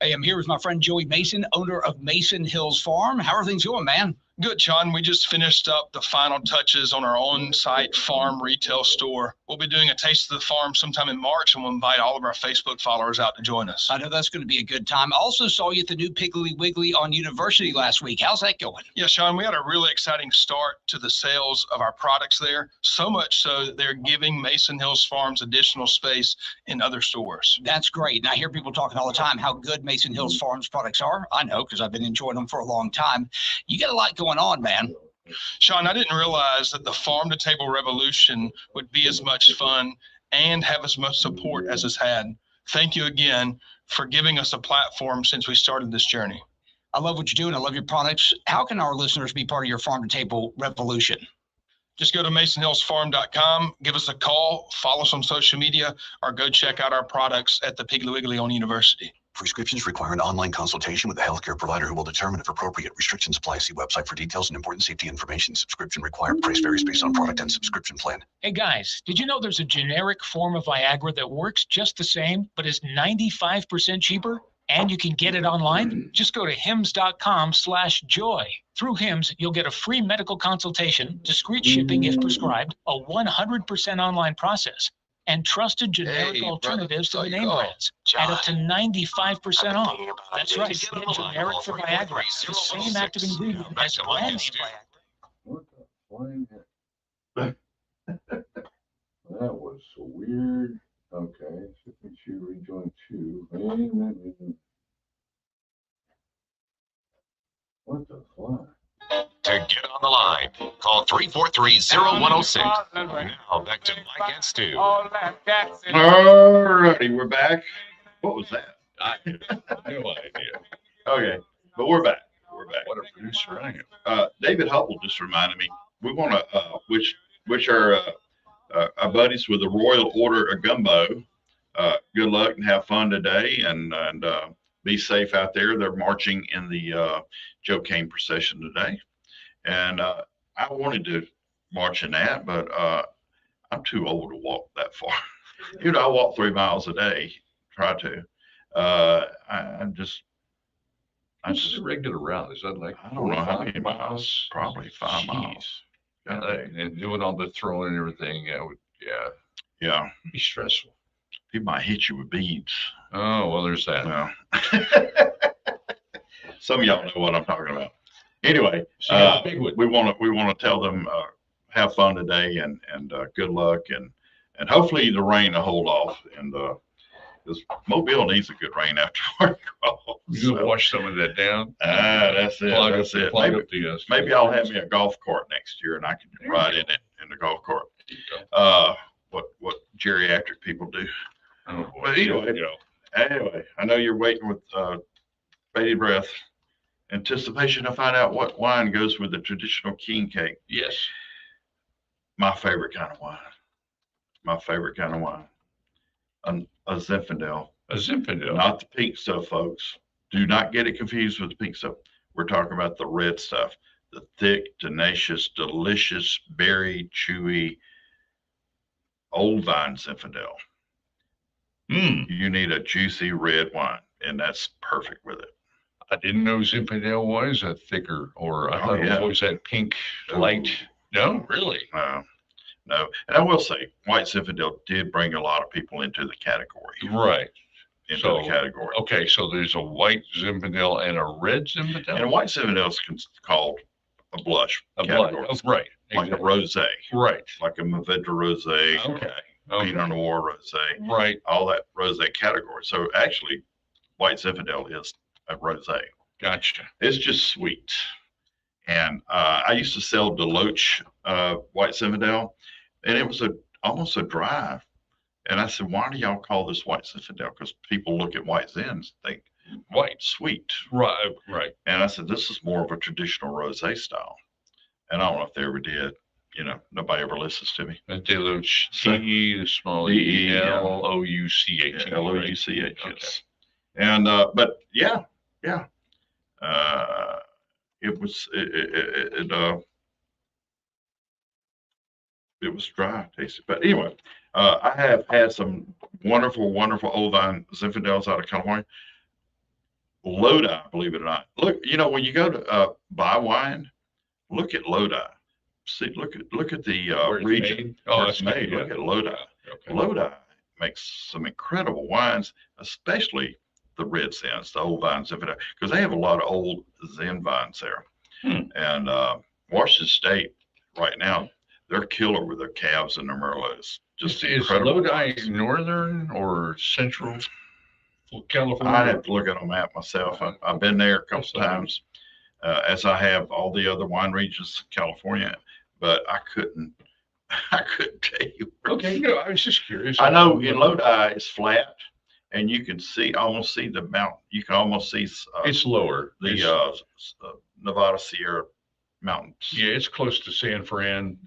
[SPEAKER 6] Hey, I'm here with my friend Joey Mason, owner of Mason Hills Farm. How are things going, man?
[SPEAKER 11] Good, John. We just finished up the final touches on our on-site farm retail store. We'll be doing a taste of the farm sometime in March, and we'll invite all of our Facebook followers out to join us.
[SPEAKER 6] I know that's going to be a good time. I also saw you at the new Piggly Wiggly on University last week. How's that going?
[SPEAKER 11] Yeah, Sean, we had a really exciting start to the sales of our products there, so much so that they're giving Mason Hills Farms additional space in other stores.
[SPEAKER 6] That's great. And I hear people talking all the time how good Mason Hills Farms products are. I know, because I've been enjoying them for a long time. You got a lot going on, man.
[SPEAKER 11] Sean, I didn't realize that the farm to table revolution would be as much fun and have as much support as it's had. Thank you again for giving us a platform since we started this journey.
[SPEAKER 6] I love what you're doing. I love your products. How can our listeners be part of your farm to table revolution?
[SPEAKER 11] Just go to masonhillsfarm.com, give us a call, follow us on social media, or go check out our products at the Piggly Wiggly on University.
[SPEAKER 12] Prescriptions require an online consultation with a healthcare provider who will determine if appropriate. Restrictions apply. See website for details and important safety information. Subscription required. Price varies based on product and subscription plan.
[SPEAKER 13] Hey guys, did you know there's a generic form of Viagra that works just the same, but is 95% cheaper? And you can get it online? Just go to hims.com/joy. Through Hims, you'll get a free medical consultation, discreet shipping if prescribed, a 100% online process, and trusted generic alternatives to the name brands at up to 95% off. That's right, get generic for Viagra, the same active ingredient as brand name Viagra.
[SPEAKER 14] What the That was so weird. Okay, so we should rejoin two. What the fuck?
[SPEAKER 1] To get on the line, call 343-0106. Now back to Mike and Stu.
[SPEAKER 3] All righty, we're back. What was that?
[SPEAKER 8] I have no idea.
[SPEAKER 3] Okay, but we're back. We're back.
[SPEAKER 8] What a producer I am.
[SPEAKER 3] David Hubble just reminded me, we want to, which are our buddies with the Royal Order of Gumbo. Good luck and have fun today, and be safe out there. They're marching in the Joe Cain procession today. And I wanted to march in that, but I'm too old to walk that far. I walk 3 miles a day, try to. I just
[SPEAKER 8] a regular route. Is that like
[SPEAKER 3] I don't know how many miles? Probably 5 miles.
[SPEAKER 8] And doing all the throwing and everything,
[SPEAKER 3] Yeah.
[SPEAKER 8] Be stressful.
[SPEAKER 3] People might hit you with beads.
[SPEAKER 8] Oh, well, there's that.
[SPEAKER 3] No. Some of y'all know what I'm talking about. Anyway, we want to tell them have fun today and good luck and hopefully the rain will hold off, and this Mobile needs a good rain after work.
[SPEAKER 8] You gonna wash some of that down?
[SPEAKER 3] That's it. Maybe I'll have me a golf cart next year and I can ride in it in the golf cart. What geriatric people do.
[SPEAKER 8] Oh, boy.
[SPEAKER 3] But anyway, I know you're waiting with bated breath, anticipation to find out what wine goes with the traditional king cake.
[SPEAKER 8] Yes.
[SPEAKER 3] My favorite kind of wine. A Zinfandel.
[SPEAKER 8] A Zinfandel.
[SPEAKER 3] Not the pink stuff, folks. Do not get it confused with the pink stuff. We're talking about the red stuff. The thick, tenacious, delicious, berry, chewy, old vine Zinfandel. You need a juicy red wine, and that's perfect with it.
[SPEAKER 8] I didn't know Zinfandel was a thicker, or I thought it was always that pink light. No, really?
[SPEAKER 3] No. And I will say, white Zinfandel did bring a lot of people into the category.
[SPEAKER 8] Right.
[SPEAKER 3] Into the category.
[SPEAKER 8] Okay, so there's a white Zinfandel and a red Zinfandel?
[SPEAKER 3] And white Zinfandel is called a blush category.
[SPEAKER 8] Right.
[SPEAKER 3] Like a rosé.
[SPEAKER 8] Right.
[SPEAKER 3] Like a Mourvedre rosé.
[SPEAKER 8] Okay.
[SPEAKER 3] Pinot Noir rosé.
[SPEAKER 8] Right.
[SPEAKER 3] All that rosé category. So actually, white Zinfandel is a rosé.
[SPEAKER 8] Gotcha.
[SPEAKER 3] It's just sweet. And I used to sell Deloach white Zinfandel, and it was almost a dry. And I said, why do y'all call this white Zinfandel? Because people look at white Zins and think white, sweet.
[SPEAKER 8] Right.
[SPEAKER 3] And I said, this is more of a traditional rosé style. And I don't know if they ever did. Nobody ever listens to me.
[SPEAKER 8] Deluch, the small E-L-O-U-C-H.
[SPEAKER 3] L-O-U-C-H, yes. And, but yeah. It was dry tasting. But anyway, I have had some wonderful old vine Zinfandels out of California. Lodi, believe it or not. Look, when you go to buy wine, look at Lodi. See, look at the
[SPEAKER 8] Where it's
[SPEAKER 3] region.
[SPEAKER 8] made? Oh,
[SPEAKER 3] where
[SPEAKER 8] that's
[SPEAKER 3] it's made.
[SPEAKER 8] good,
[SPEAKER 3] Look
[SPEAKER 8] yeah.
[SPEAKER 3] at Lodi.
[SPEAKER 8] Okay.
[SPEAKER 3] Lodi makes some incredible wines, especially the red Zens, the old vines, because they have a lot of old Zen vines there. And Washington State right now, they're killer with their Cabs and their Merlots. Just
[SPEAKER 8] Is
[SPEAKER 3] incredible.
[SPEAKER 8] Lodi northern or central California?
[SPEAKER 3] I have to look at a map myself. I've been there a couple times, as I have all the other wine regions in California, but I couldn't tell you.
[SPEAKER 8] Okay, no, I was just curious.
[SPEAKER 3] I know in Lodi it's flat, and you can almost see the mountain. You can almost see
[SPEAKER 8] it's lower.
[SPEAKER 3] The Nevada Sierra Mountains.
[SPEAKER 8] Yeah, it's close to San Fran.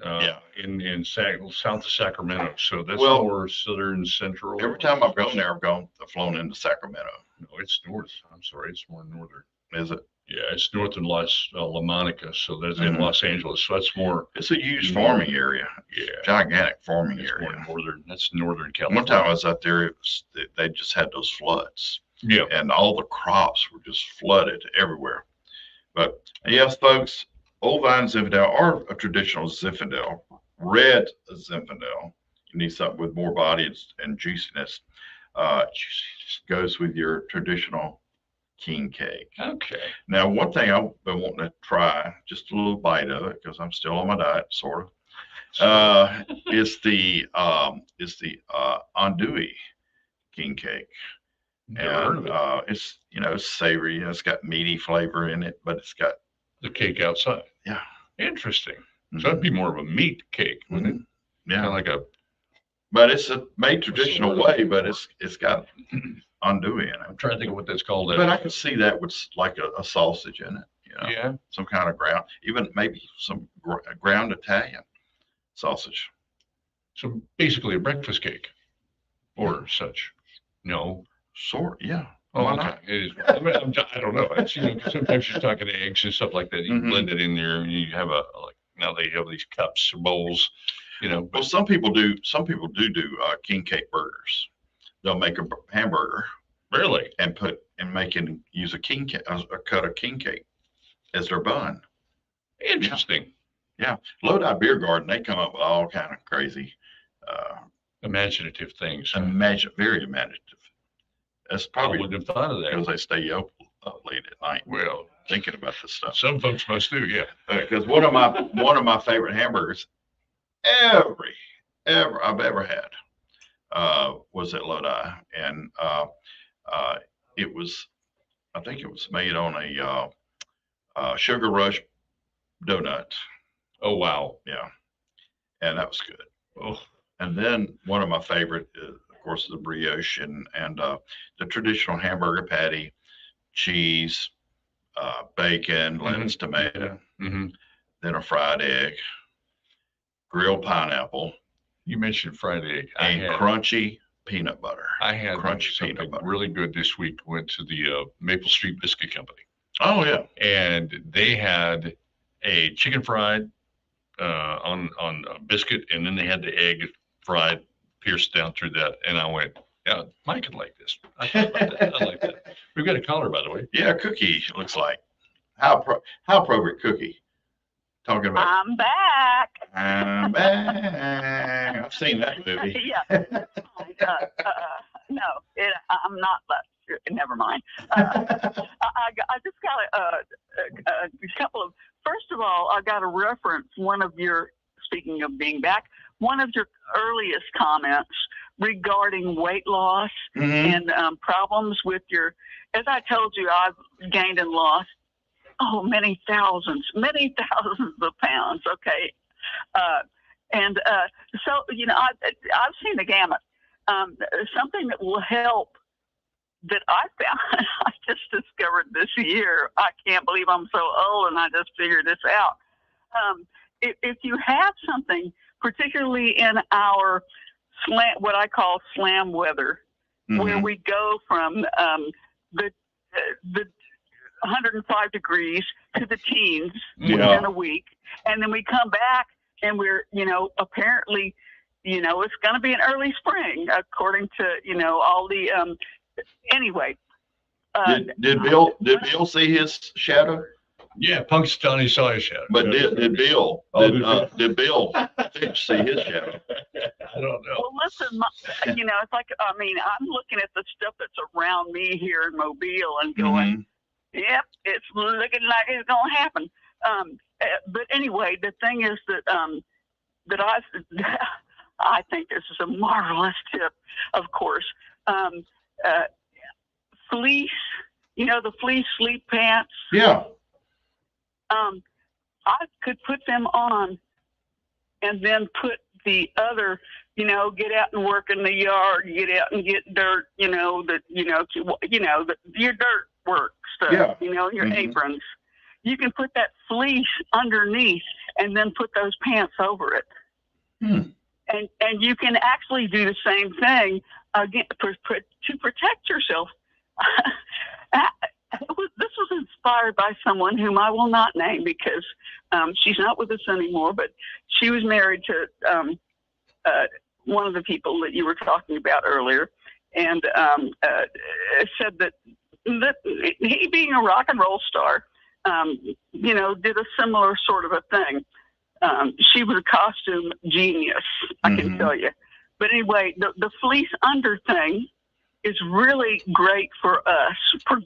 [SPEAKER 8] In south of Sacramento. So that's
[SPEAKER 3] Well,
[SPEAKER 8] more southern central.
[SPEAKER 3] Every time I've gone there, I've flown into Sacramento.
[SPEAKER 8] No, it's north. I'm sorry, it's more northern.
[SPEAKER 3] Is it?
[SPEAKER 8] Yeah, it's north in La Monica, so that's in Los Angeles. So that's more.
[SPEAKER 3] It's a huge farming area.
[SPEAKER 8] Yeah,
[SPEAKER 3] gigantic farming area.
[SPEAKER 8] More northern. That's northern California.
[SPEAKER 3] One time I was out there, they just had those floods.
[SPEAKER 8] Yeah,
[SPEAKER 3] and all the crops were just flooded everywhere. But yes, folks, Old Vine Zinfandel or a traditional Zinfandel, red Zinfandel. You need something with more body and juiciness. Juiciness goes with your traditional king cake.
[SPEAKER 8] Okay.
[SPEAKER 3] Now, one thing I've been wanting to try, just a little bite of it, because I'm still on my diet, sort of, is the andouille king cake. And it's it's savory. It's got meaty flavor in it, but it's got
[SPEAKER 8] the cake outside.
[SPEAKER 3] Yeah.
[SPEAKER 8] Interesting. So that'd be more of a meat cake, wouldn't it?
[SPEAKER 3] Yeah.
[SPEAKER 8] Kind of like a.
[SPEAKER 3] But it's made traditional way, but it's got andouille in it.
[SPEAKER 8] I'm trying to think of what that's called.
[SPEAKER 3] But I can see that with like a sausage in it.
[SPEAKER 8] Yeah.
[SPEAKER 3] Some kind of ground, even maybe some ground Italian sausage.
[SPEAKER 8] So basically a breakfast cake, or such. No.
[SPEAKER 3] Yeah.
[SPEAKER 8] Oh,
[SPEAKER 3] Why
[SPEAKER 8] okay.
[SPEAKER 3] not?
[SPEAKER 8] It is. I don't know. It's, 'cause sometimes you're talking eggs and stuff like that. You blend it in there, and you have now they have these cups or bowls, But
[SPEAKER 3] well, some people do king cake burgers. They'll make a hamburger.
[SPEAKER 8] Really?
[SPEAKER 3] And use a king cake, a cut of king cake as their bun.
[SPEAKER 8] Interesting.
[SPEAKER 3] Yeah. Lodi Beer Garden, they come up with all kind of crazy,
[SPEAKER 8] imaginative things.
[SPEAKER 3] Very imaginative. That's probably
[SPEAKER 8] I wouldn't have thought of that
[SPEAKER 3] because they stay up late at night.
[SPEAKER 8] Well,
[SPEAKER 3] thinking about this stuff.
[SPEAKER 8] Some folks must do, yeah.
[SPEAKER 3] Because one of my favorite hamburgers I've ever had was at Lodi, and I think it was made on a Sugar Rush donut.
[SPEAKER 8] Oh wow!
[SPEAKER 3] Yeah, and that was good.
[SPEAKER 8] Oh,
[SPEAKER 3] and then one of my favorite, of course, the brioche and the traditional hamburger patty, cheese, bacon, lettuce, tomato, then a fried egg, grilled pineapple.
[SPEAKER 8] You mentioned fried egg.
[SPEAKER 3] And crunchy peanut butter.
[SPEAKER 8] I had
[SPEAKER 3] crunchy
[SPEAKER 8] something
[SPEAKER 3] peanut butter.
[SPEAKER 8] really good this week. Went to the Maple Street Biscuit Company.
[SPEAKER 3] Oh yeah.
[SPEAKER 8] And they had a chicken fried on a biscuit, and then they had the egg fried, pierced down through that. And I went, yeah, Mike would like this. I thought about that. I like that. We've got a caller, by the way.
[SPEAKER 3] Yeah, Cookie looks like. How appropriate, Cookie. Talking about.
[SPEAKER 15] I'm back.
[SPEAKER 3] I'm back. I've seen that movie.
[SPEAKER 15] Yeah. No, I'm not. Never mind. I just got a couple of. First of all, I got to reference speaking of being back, one of your earliest comments regarding weight loss and problems with as I told you, I've gained and lost, many thousands of pounds. Okay. So, I've seen the gamut. Something that will help that I found, I just discovered this year. I can't believe I'm so old and I just figured this out. If you have something, particularly in our what I call slam weather, where we go from the 105 degrees to the teens within a week, and then we come back and we're, apparently, it's going to be an early spring according to, all the anyway.
[SPEAKER 3] Did Bill see his shadow?
[SPEAKER 8] Yeah, Punxsutawney saw his shadow.
[SPEAKER 3] But did Bill? Did Bill see his shadow?
[SPEAKER 8] I don't know.
[SPEAKER 15] Well, listen, it's like, I mean, I'm looking at the stuff that's around me here in Mobile and going, yep, it's looking like it's going to happen. But anyway, the thing is that I think this is a marvelous tip, of course. Fleece, the fleece sleep pants.
[SPEAKER 3] Yeah.
[SPEAKER 15] I could put them on and then put the other, get out and work in the yard, get out and get dirt, your dirt work stuff, your aprons. You can put that fleece underneath and then put those pants over it. And you can actually do the same thing again to protect yourself. This was inspired by someone whom I will not name because she's not with us anymore, but she was married to one of the people that you were talking about earlier, and said that he, being a rock and roll star, did a similar sort of a thing. She was a costume genius, I can tell you. But anyway, the fleece under thing is really great for us,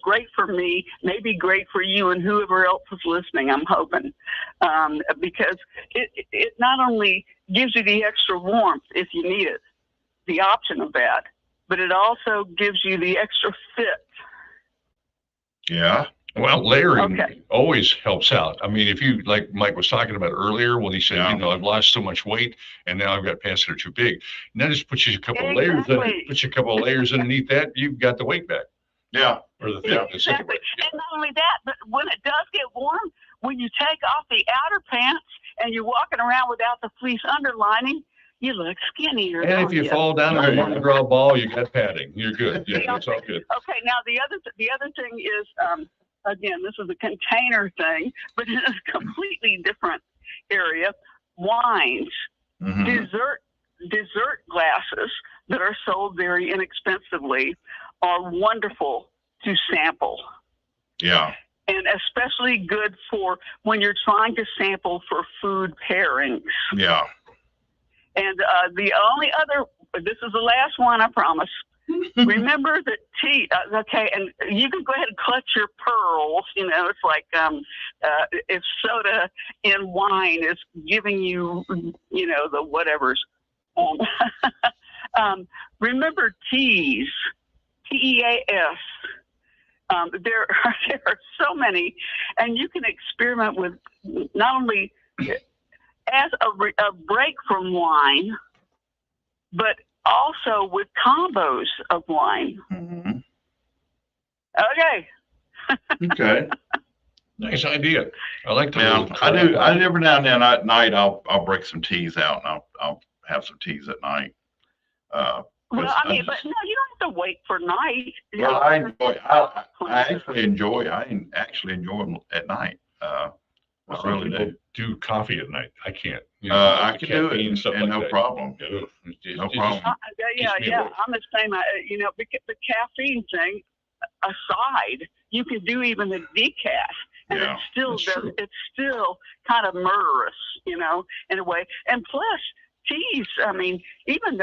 [SPEAKER 15] great for me, maybe great for you and whoever else is listening, I'm hoping. Because it not only gives you the extra warmth if you need it, the option of that, but it also gives you the extra fit.
[SPEAKER 8] Yeah. Well, layering always helps out. I mean, if you, like Mike was talking about earlier, when he said, I've lost so much weight and now I've got pants that are too big. And that just puts you a couple of layers, underneath that, you've got the weight back.
[SPEAKER 3] Yeah.
[SPEAKER 8] Or the
[SPEAKER 15] thickness. Exactly. And not only that, but when it does get warm, when you take off the outer pants and you're walking around without the fleece underlining, you look skinnier.
[SPEAKER 8] And if you fall down in a Mardi Gras ball, you got padding. You're good. Yeah, it's all good.
[SPEAKER 15] Okay. Now the other thing is, again, this is a container thing, but in a completely different area. Wines, dessert glasses that are sold very inexpensively are wonderful to sample.
[SPEAKER 3] Yeah.
[SPEAKER 15] And especially good for when you're trying to sample for food pairings.
[SPEAKER 3] Yeah.
[SPEAKER 15] And the only other, this is the last one, I promise. Remember that tea, and you can go ahead and clutch your pearls. It's like if soda in wine is giving you, the whatevers. Remember teas, Teas. There are so many, and you can experiment with not only as a break from wine, but also with combos of wine. Okay.
[SPEAKER 3] Okay.
[SPEAKER 8] Nice idea. I like that.
[SPEAKER 3] Yeah, I do. Every now and then at night, I'll break some teas out and I'll have some teas at night.
[SPEAKER 15] Well, I mean, but no, you don't have to wait for night.
[SPEAKER 3] Well, I actually enjoy them at night. I really
[SPEAKER 8] do coffee at night. I can't.
[SPEAKER 3] I can do it, and no problem. No problem.
[SPEAKER 15] Yeah. I'm the same. The caffeine thing aside, you can do even the decaf, and it's still kind of murderous, in a way. And plus, teas. I mean, even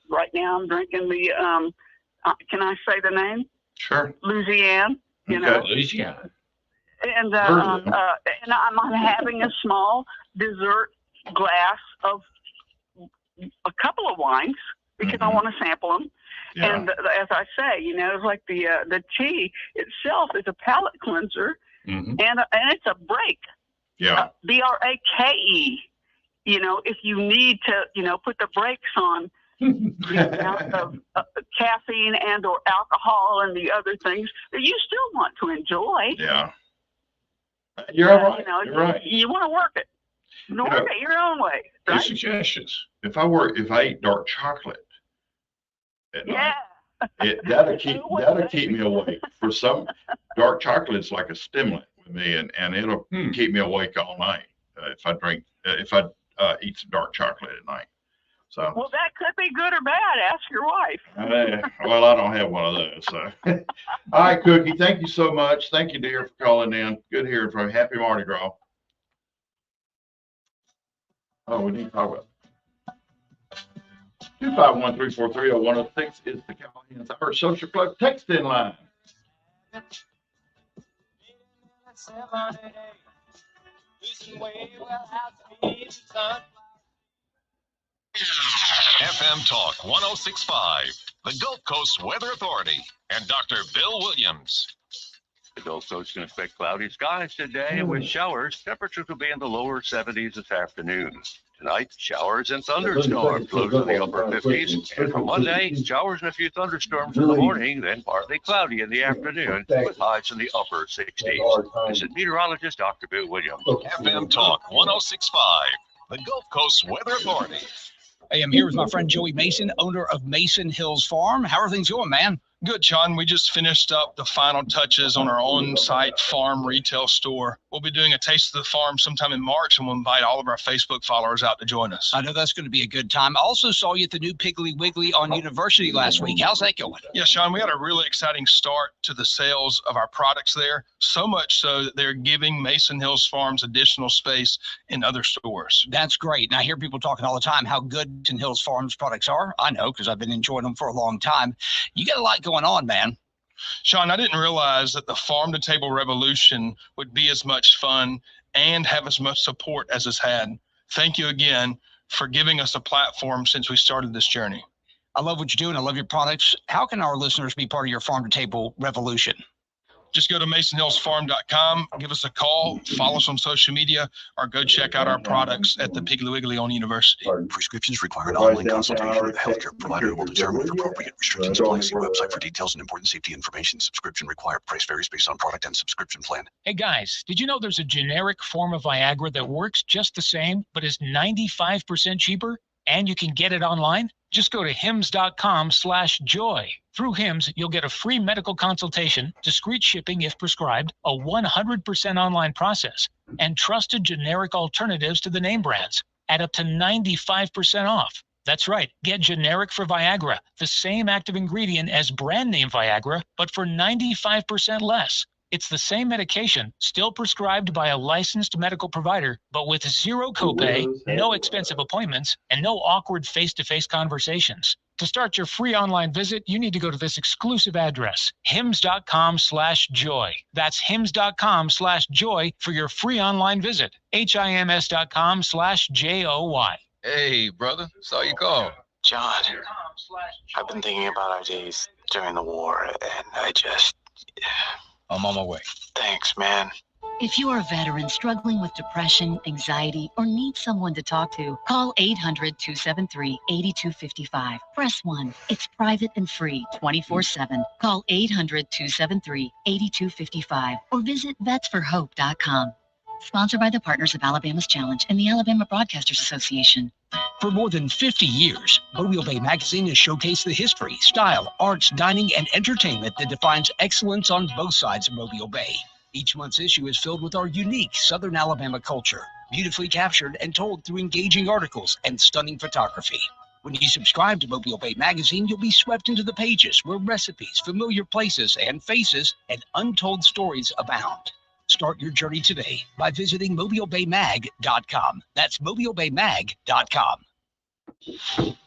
[SPEAKER 15] right now I'm drinking the. Can I say the name?
[SPEAKER 3] Sure.
[SPEAKER 15] Louisiana.
[SPEAKER 8] Louisiana.
[SPEAKER 15] And I'm having a small dessert glass of a couple of wines because I want to sample them. Yeah. And as I say, it's like the tea itself is a palate cleanser, and it's a break.
[SPEAKER 3] Yeah.
[SPEAKER 15] BRAKE. If you need to, put the brakes on the amount of caffeine and or alcohol and the other things that you still want to enjoy.
[SPEAKER 3] Yeah. You're right. You're right.
[SPEAKER 15] You want to work it. Work it your own way. Right?
[SPEAKER 8] Good suggestions.
[SPEAKER 3] If I eat dark chocolate at night, that'll keep me awake. For some, dark chocolate's like a stimulant with me, and it'll keep me awake all night if I eat some dark chocolate at night. So.
[SPEAKER 15] Well, that could be good or bad. Ask your wife.
[SPEAKER 3] Well, I don't have one of those. So. All right, Cookie, thank you so much. Thank you, dear, for calling in. Good hearing from you. Happy Mardi Gras. Oh, we need to talk about 251-343-0106 is the Callahan's Our Social Club text in line.
[SPEAKER 1] FM Talk 1065, the Gulf Coast Weather Authority, and Dr. Bill Williams.
[SPEAKER 10] The Gulf Coast can expect cloudy skies today with showers. Temperatures will be in the lower 70s this afternoon. Tonight, showers and thunderstorms, lows in the upper 50s. And for Monday, showers and a few thunderstorms in the morning, then partly cloudy in the afternoon with highs in the upper 60s. This is meteorologist Dr. Bill Williams.
[SPEAKER 1] FM Talk 1065, the Gulf Coast Weather Authority.
[SPEAKER 6] Hey, I'm here with my friend Joey Mason, owner of Mason Hills Farm. How are things going, man?
[SPEAKER 11] Good, John. We just finished up the final touches on our on-site farm retail store. We'll be doing a taste of the farm sometime in March, and we'll invite all of our Facebook followers out to join us.
[SPEAKER 6] I know that's going to be a good time. I also saw you at the new Piggly Wiggly on University last week. How's that going?
[SPEAKER 11] Yeah, Sean, we had a really exciting start to the sales of our products there, so much so that they're giving Mason Hills Farms additional space in other stores.
[SPEAKER 6] That's great. And I hear people talking all the time how good Mason Hills Farms products are. I know because I've been enjoying them for a long time. You got a lot going on, man.
[SPEAKER 11] Sean, I didn't realize that the farm-to-table revolution would be as much fun and have as much support as it's had. Thank you again for giving us a platform since we started this journey.
[SPEAKER 6] I love what you're doing. I love your products. How can our listeners be part of your farm-to-table revolution?
[SPEAKER 11] Just go to masonhillsfarm.com, give us a call, follow us on social media, or go check out our products at the Piggly Wiggly on University.
[SPEAKER 12] Prescriptions require an online consultation with a healthcare provider who will determine if appropriate restrictions apply. See website for details and important safety information. Subscription required. Price varies based on product and subscription plan.
[SPEAKER 13] Hey guys, did you know there's a generic form of Viagra that works just the same, but is 95% cheaper? And you can get it online? Just go to hims.com/joy. Through Hims, you'll get a free medical consultation, discreet shipping if prescribed, a 100% online process, and trusted generic alternatives to the name brands at up to 95% off. That's right, get generic for Viagra, the same active ingredient as brand name Viagra, but for 95% less. It's the same medication, still prescribed by a licensed medical provider, but with zero copay, no expensive appointments, and no awkward face-to-face conversations. To start your free online visit, you need to go to this exclusive address, hims.com/joy. That's hims.com/joy for your free online visit. HIMS.com/JOY.
[SPEAKER 16] Hey, brother, saw you call.
[SPEAKER 17] John, I've been thinking about our days during the war, and
[SPEAKER 16] I'm on my way.
[SPEAKER 17] Thanks, man.
[SPEAKER 18] If you are a veteran struggling with depression, anxiety, or need someone to talk to, call 800-273-8255. Press 1. It's private and free 24/7. Call 800-273-8255 or visit vetsforhope.com. Sponsored by the partners of Alabama's Challenge and the Alabama Broadcasters Association.
[SPEAKER 6] For more than 50 years, Mobile Bay Magazine has showcased the history, style, arts, dining, and entertainment that defines excellence on both sides of Mobile Bay. Each month's issue is filled with our unique Southern Alabama culture, beautifully captured and told through engaging articles and stunning photography. When you subscribe to Mobile Bay Magazine, you'll be swept into the pages where recipes, familiar places and faces, and untold stories abound. Start your journey today by visiting mobilebaymag.com. That's mobilebaymag.com.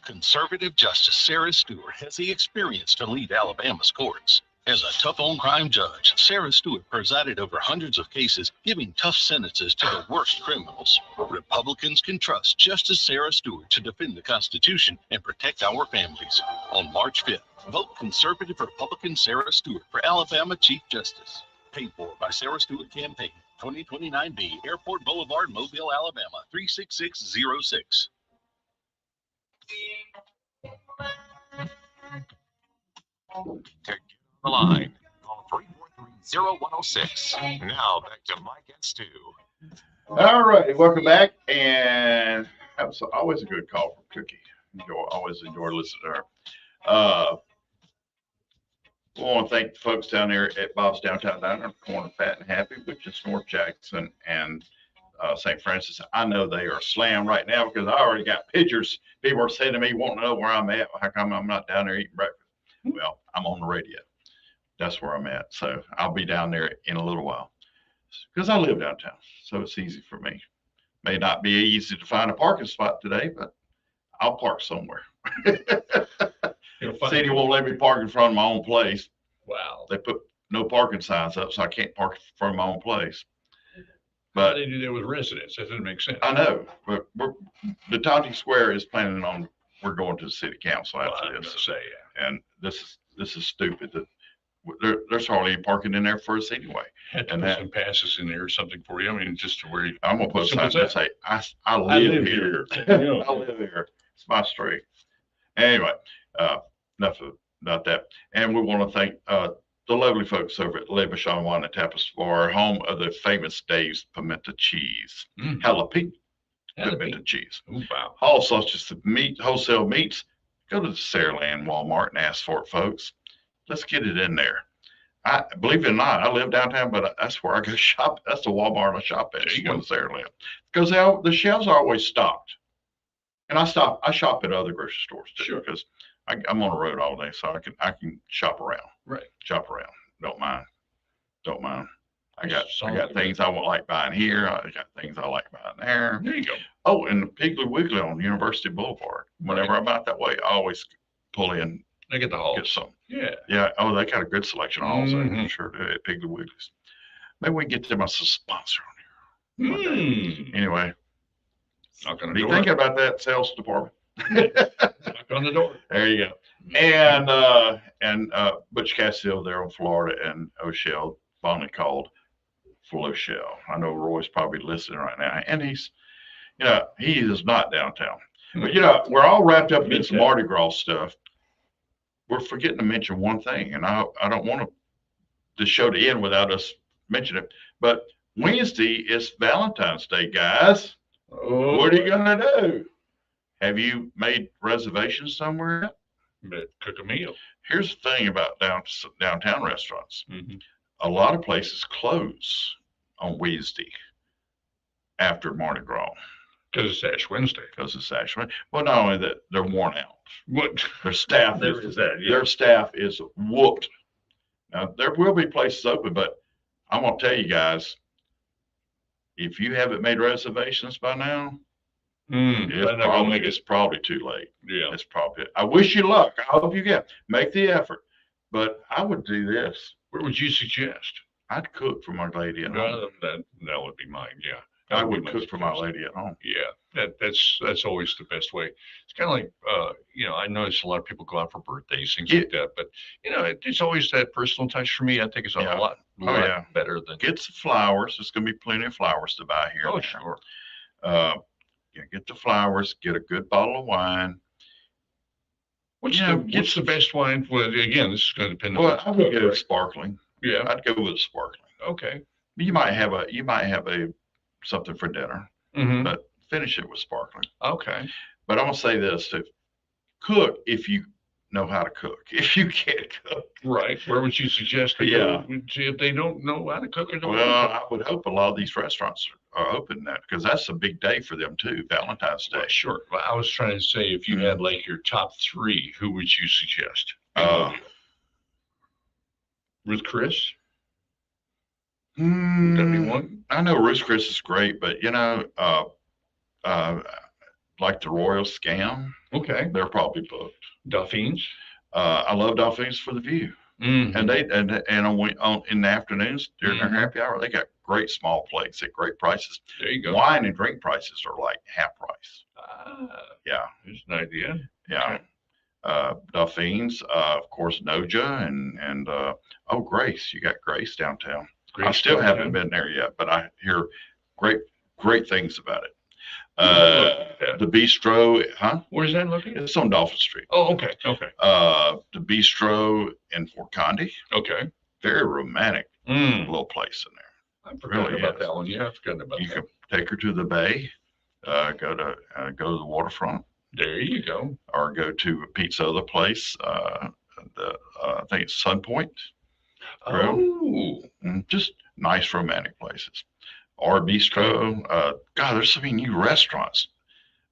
[SPEAKER 19] Conservative Justice Sarah Stewart has the experience to lead Alabama's courts. As a tough-on-crime judge, Sarah Stewart presided over hundreds of cases, giving tough sentences to the worst criminals. Republicans can trust Justice Sarah Stewart to defend the Constitution and protect our families. On March 5th, vote conservative Republican Sarah Stewart for Alabama Chief Justice. Paid for by Sarah Stewart Campaign, 2029B, Airport Boulevard, Mobile, Alabama, 36606.
[SPEAKER 1] To get on the line, call 343-0106. Now back to Mike and Stu.
[SPEAKER 3] All right, welcome back. And that was always a good call from Cookie. Always enjoy listening to her. I want to thank the folks down there at Bob's Downtown Diner, corner Fat and Happy, which is North Jackson and St. Francis. I know they are slammed right now because I already got pictures. People are saying to me, wanting to know where I'm at. How come I'm not down there eating breakfast? Well, I'm on the radio. That's where I'm at. So I'll be down there in a little while because I live downtown. So it's easy for me. May not be easy to find a parking spot today, but I'll park somewhere. City won't let me park in front of my own place.
[SPEAKER 8] Wow.
[SPEAKER 3] They put no parking signs up, so I can't park in front of my own place.
[SPEAKER 8] But they do that with residents. That doesn't make sense.
[SPEAKER 3] I know, but the Tonti Square is planning on, we're going to the city council after this. And this is stupid. That there's hardly any parking in there for us anyway.
[SPEAKER 8] Had to put some passes in there or something for you. I mean, just to where you.
[SPEAKER 3] I'm gonna put a sign that say, I live here. I live here. It's my street. Anyway, enough about that. And we want to thank the lovely folks over at Le Bichon Wine and Tapas Bar, home of the famous Dave's pimento cheese, jalapeno pimento cheese.
[SPEAKER 8] Ooh, wow.
[SPEAKER 3] All sorts of meat, wholesale meats. Go to the Saraland Walmart and ask for it, folks. Let's get it in there. I believe it or not, I live downtown, but that's where I go shop. That's the Walmart I shop at. There you go. Saraland, because the shelves are always stocked. And I shop at other grocery stores too, because I'm on the road all day, so I can shop around.
[SPEAKER 8] Right.
[SPEAKER 3] Shop around. Don't mind. I got things I won't like buying here. I got things I like buying there.
[SPEAKER 8] There you go.
[SPEAKER 3] Oh, and the Piggly Wiggly on University Boulevard. Whenever I'm out that way, I always pull in.
[SPEAKER 8] They get the halls.
[SPEAKER 3] Get some.
[SPEAKER 8] Yeah.
[SPEAKER 3] Yeah. Oh, they got a good selection of halls. I'm sure do at Piggly Wiggly's. Maybe we can get them as a sponsor on here. Anyway. Be thinking about that, sales department.
[SPEAKER 8] Knock on the door.
[SPEAKER 3] There you go. And Butch Cassidy there in Florida and O'Shell, fondly called Full O'Shell. I know Roy's probably listening right now, and he is not downtown. But we're all wrapped up in this Mardi Gras stuff. We're forgetting to mention one thing, and I don't want the show to end without us mentioning it. But Wednesday is Valentine's Day, guys.
[SPEAKER 8] Oh,
[SPEAKER 3] what are you gonna do? Have you made reservations somewhere?
[SPEAKER 8] Cook a meal.
[SPEAKER 3] Here's the thing about downtown restaurants. A lot of places close on Wednesday after Mardi Gras.
[SPEAKER 8] Because it's Ash Wednesday.
[SPEAKER 3] Well, not only that, they're worn out.
[SPEAKER 8] What?
[SPEAKER 3] Their staff their staff is whooped. Now there will be places open, but I'm gonna tell you guys, if you haven't made reservations by now, it's probably too late.
[SPEAKER 8] Yeah.
[SPEAKER 3] It's probably. I wish you luck. I hope you make the effort. But I would do this.
[SPEAKER 8] Where would you suggest?
[SPEAKER 3] I'd cook for my lady at home.
[SPEAKER 8] That would be mine. Yeah.
[SPEAKER 3] I would cook for my lady at home.
[SPEAKER 8] Yeah. That's always the best way. It's kind of like I notice a lot of people go out for birthdays, things like that. But it's always that personal touch for me. I think it's a lot better than
[SPEAKER 3] get some flowers. There's gonna be plenty of flowers to buy here.
[SPEAKER 8] Oh, sure.
[SPEAKER 3] Get the flowers, get a good bottle of wine.
[SPEAKER 8] What's the best wine? Well, again, this is going to depend on.
[SPEAKER 3] Well, I would go sparkling.
[SPEAKER 8] Yeah,
[SPEAKER 3] I'd go with sparkling.
[SPEAKER 8] Okay.
[SPEAKER 3] You might have something for dinner, but finish it with sparkling.
[SPEAKER 8] Okay.
[SPEAKER 3] But I'm gonna say this too: cook if you know how to cook. If you can't cook,
[SPEAKER 8] right? Where would you suggest? If they don't know how to cook,
[SPEAKER 3] I would hope a lot of these restaurants are open now because that's a big day for them too, Valentine's Day.
[SPEAKER 8] Well, sure. Well, I was trying to say, if you had like your top three, who would you suggest? Ruth Chris. Would that be one?
[SPEAKER 3] I know Ruth Chris is great, but like the Royal Scam.
[SPEAKER 8] Okay.
[SPEAKER 3] They're probably booked.
[SPEAKER 8] Dauphines.
[SPEAKER 3] I love Dauphines for the view. And they in the afternoons during their happy hour, they got great small plates at great prices.
[SPEAKER 8] There you go.
[SPEAKER 3] Wine and drink prices are like half price. Yeah.
[SPEAKER 8] There's an idea.
[SPEAKER 3] Yeah. Dauphines, of course, Noja and Grace. You got Grace downtown. I still haven't been there yet, but I hear great things about it. The Bistro,
[SPEAKER 8] Where's that located?
[SPEAKER 3] It's on Dolphin Street.
[SPEAKER 8] Oh, okay. Okay.
[SPEAKER 3] The Bistro in Fort Conde.
[SPEAKER 8] Okay.
[SPEAKER 3] Very romantic little place in there.
[SPEAKER 8] I forgot about that one. Yeah, I forgot about that.
[SPEAKER 3] You can take her to the bay, go to the waterfront.
[SPEAKER 8] There you go.
[SPEAKER 3] Or go to Pete's other place. I think it's Sun Point.
[SPEAKER 8] Oh.
[SPEAKER 3] Just nice romantic places. or bistro. God, there's so many new restaurants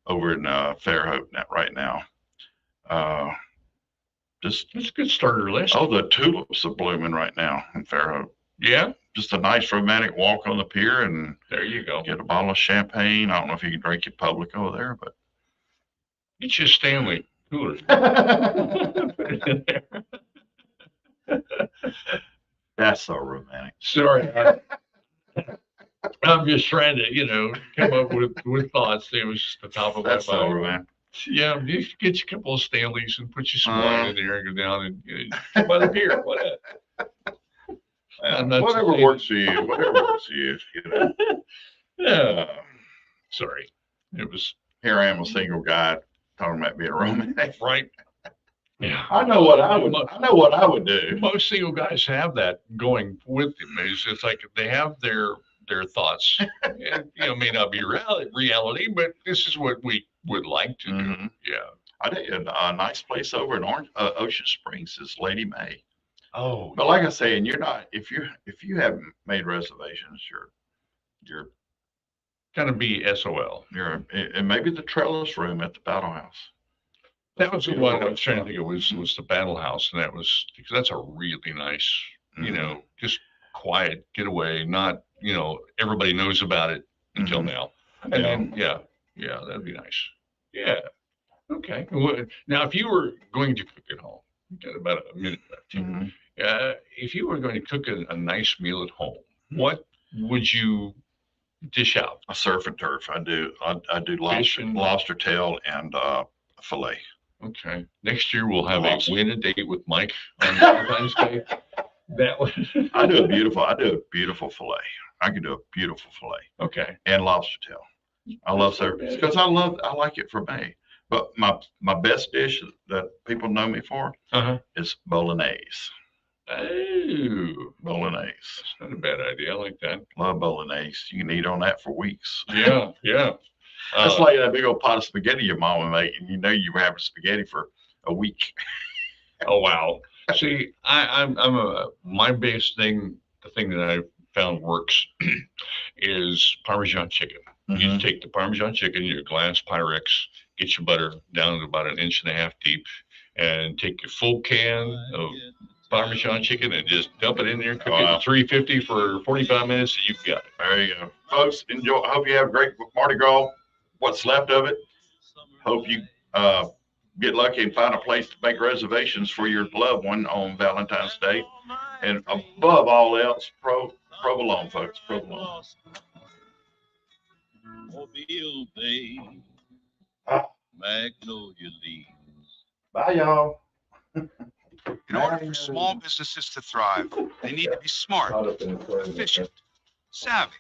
[SPEAKER 3] over in Fairhope right now. Just
[SPEAKER 8] It's a good starter list.
[SPEAKER 3] oh, the tulips are blooming right now in Fairhope.
[SPEAKER 8] Yeah,
[SPEAKER 3] Just a nice romantic walk on the pier and
[SPEAKER 8] there you go.
[SPEAKER 3] get a bottle of champagne. I don't know if you can drink it public over there, but
[SPEAKER 8] Get you a Stanley cooler. Put it in there.
[SPEAKER 3] that's so romantic.
[SPEAKER 8] Sorry. I'm just trying to, come up with thoughts. It was just the top of my
[SPEAKER 3] That's so
[SPEAKER 8] mind.
[SPEAKER 3] romantic.
[SPEAKER 8] Yeah, just get you a couple of Stanleys and put you some wine in there and go down and come by the pier. Whatever.
[SPEAKER 3] Whatever works for you. Whatever works for you.
[SPEAKER 8] Yeah. Sorry. It was.
[SPEAKER 3] Here I am, a single guy talking about being romantic.
[SPEAKER 8] Right. Yeah.
[SPEAKER 3] I know what I would do.
[SPEAKER 8] Most single guys have that going with them. It's like they have their thoughts. And, may not be reality, but this is what we would like to do.
[SPEAKER 3] Mhm.
[SPEAKER 8] Yeah.
[SPEAKER 3] I think a nice place over in Ocean Springs is Lady May.
[SPEAKER 8] Oh.
[SPEAKER 3] But like I say, and you're not if you haven't made reservations, you're
[SPEAKER 8] Gonna be SOL.
[SPEAKER 3] and maybe the trellis room at the Battle House.
[SPEAKER 8] That was the one I was trying to think of was the Battle House, and that was because that's a really nice, just quiet getaway. Not everybody knows about it until now, and then yeah, that'd be nice. Yeah, okay. Now, if you were going to cook at home, we've got about a minute left here. If you were going to cook a nice meal at home, what would you dish out?
[SPEAKER 3] A surf and turf. I do lobster tail and fillet.
[SPEAKER 8] Okay. Next year we'll have a win a date with Mike on Valentine's Day. That one.
[SPEAKER 3] I do a beautiful fillet. I can do a beautiful fillet.
[SPEAKER 8] Okay.
[SPEAKER 3] And lobster tail. I love surf because I like it for me. But my best dish that people know me for is bolognese.
[SPEAKER 8] Oh,
[SPEAKER 3] bolognese.
[SPEAKER 8] That's not a bad idea. I like that.
[SPEAKER 3] Love bolognese. You can eat on that for weeks.
[SPEAKER 8] Yeah, yeah.
[SPEAKER 3] That's like that big old pot of spaghetti your mama made, and you were having spaghetti for a week.
[SPEAKER 8] Oh wow! See, my base thing, the thing that I found works, is Parmesan chicken. You take the Parmesan chicken, your glass Pyrex, get your butter down to about 1.5 inches deep, and take your full can of Parmesan chicken and just dump it in there, cook it at 350 for 45 minutes, and you've got it.
[SPEAKER 3] There you go. Folks, enjoy. I hope you have a great Mardi Gras, what's left of it. Hope you get lucky and find a place to make reservations for your loved one on Valentine's Day. And above all else, provolone, folks, provolone.
[SPEAKER 19] Mobile Bay, Magnolia Leaves.
[SPEAKER 3] Bye, y'all.
[SPEAKER 20] In order for small businesses to thrive, they need to be smart, efficient, savvy,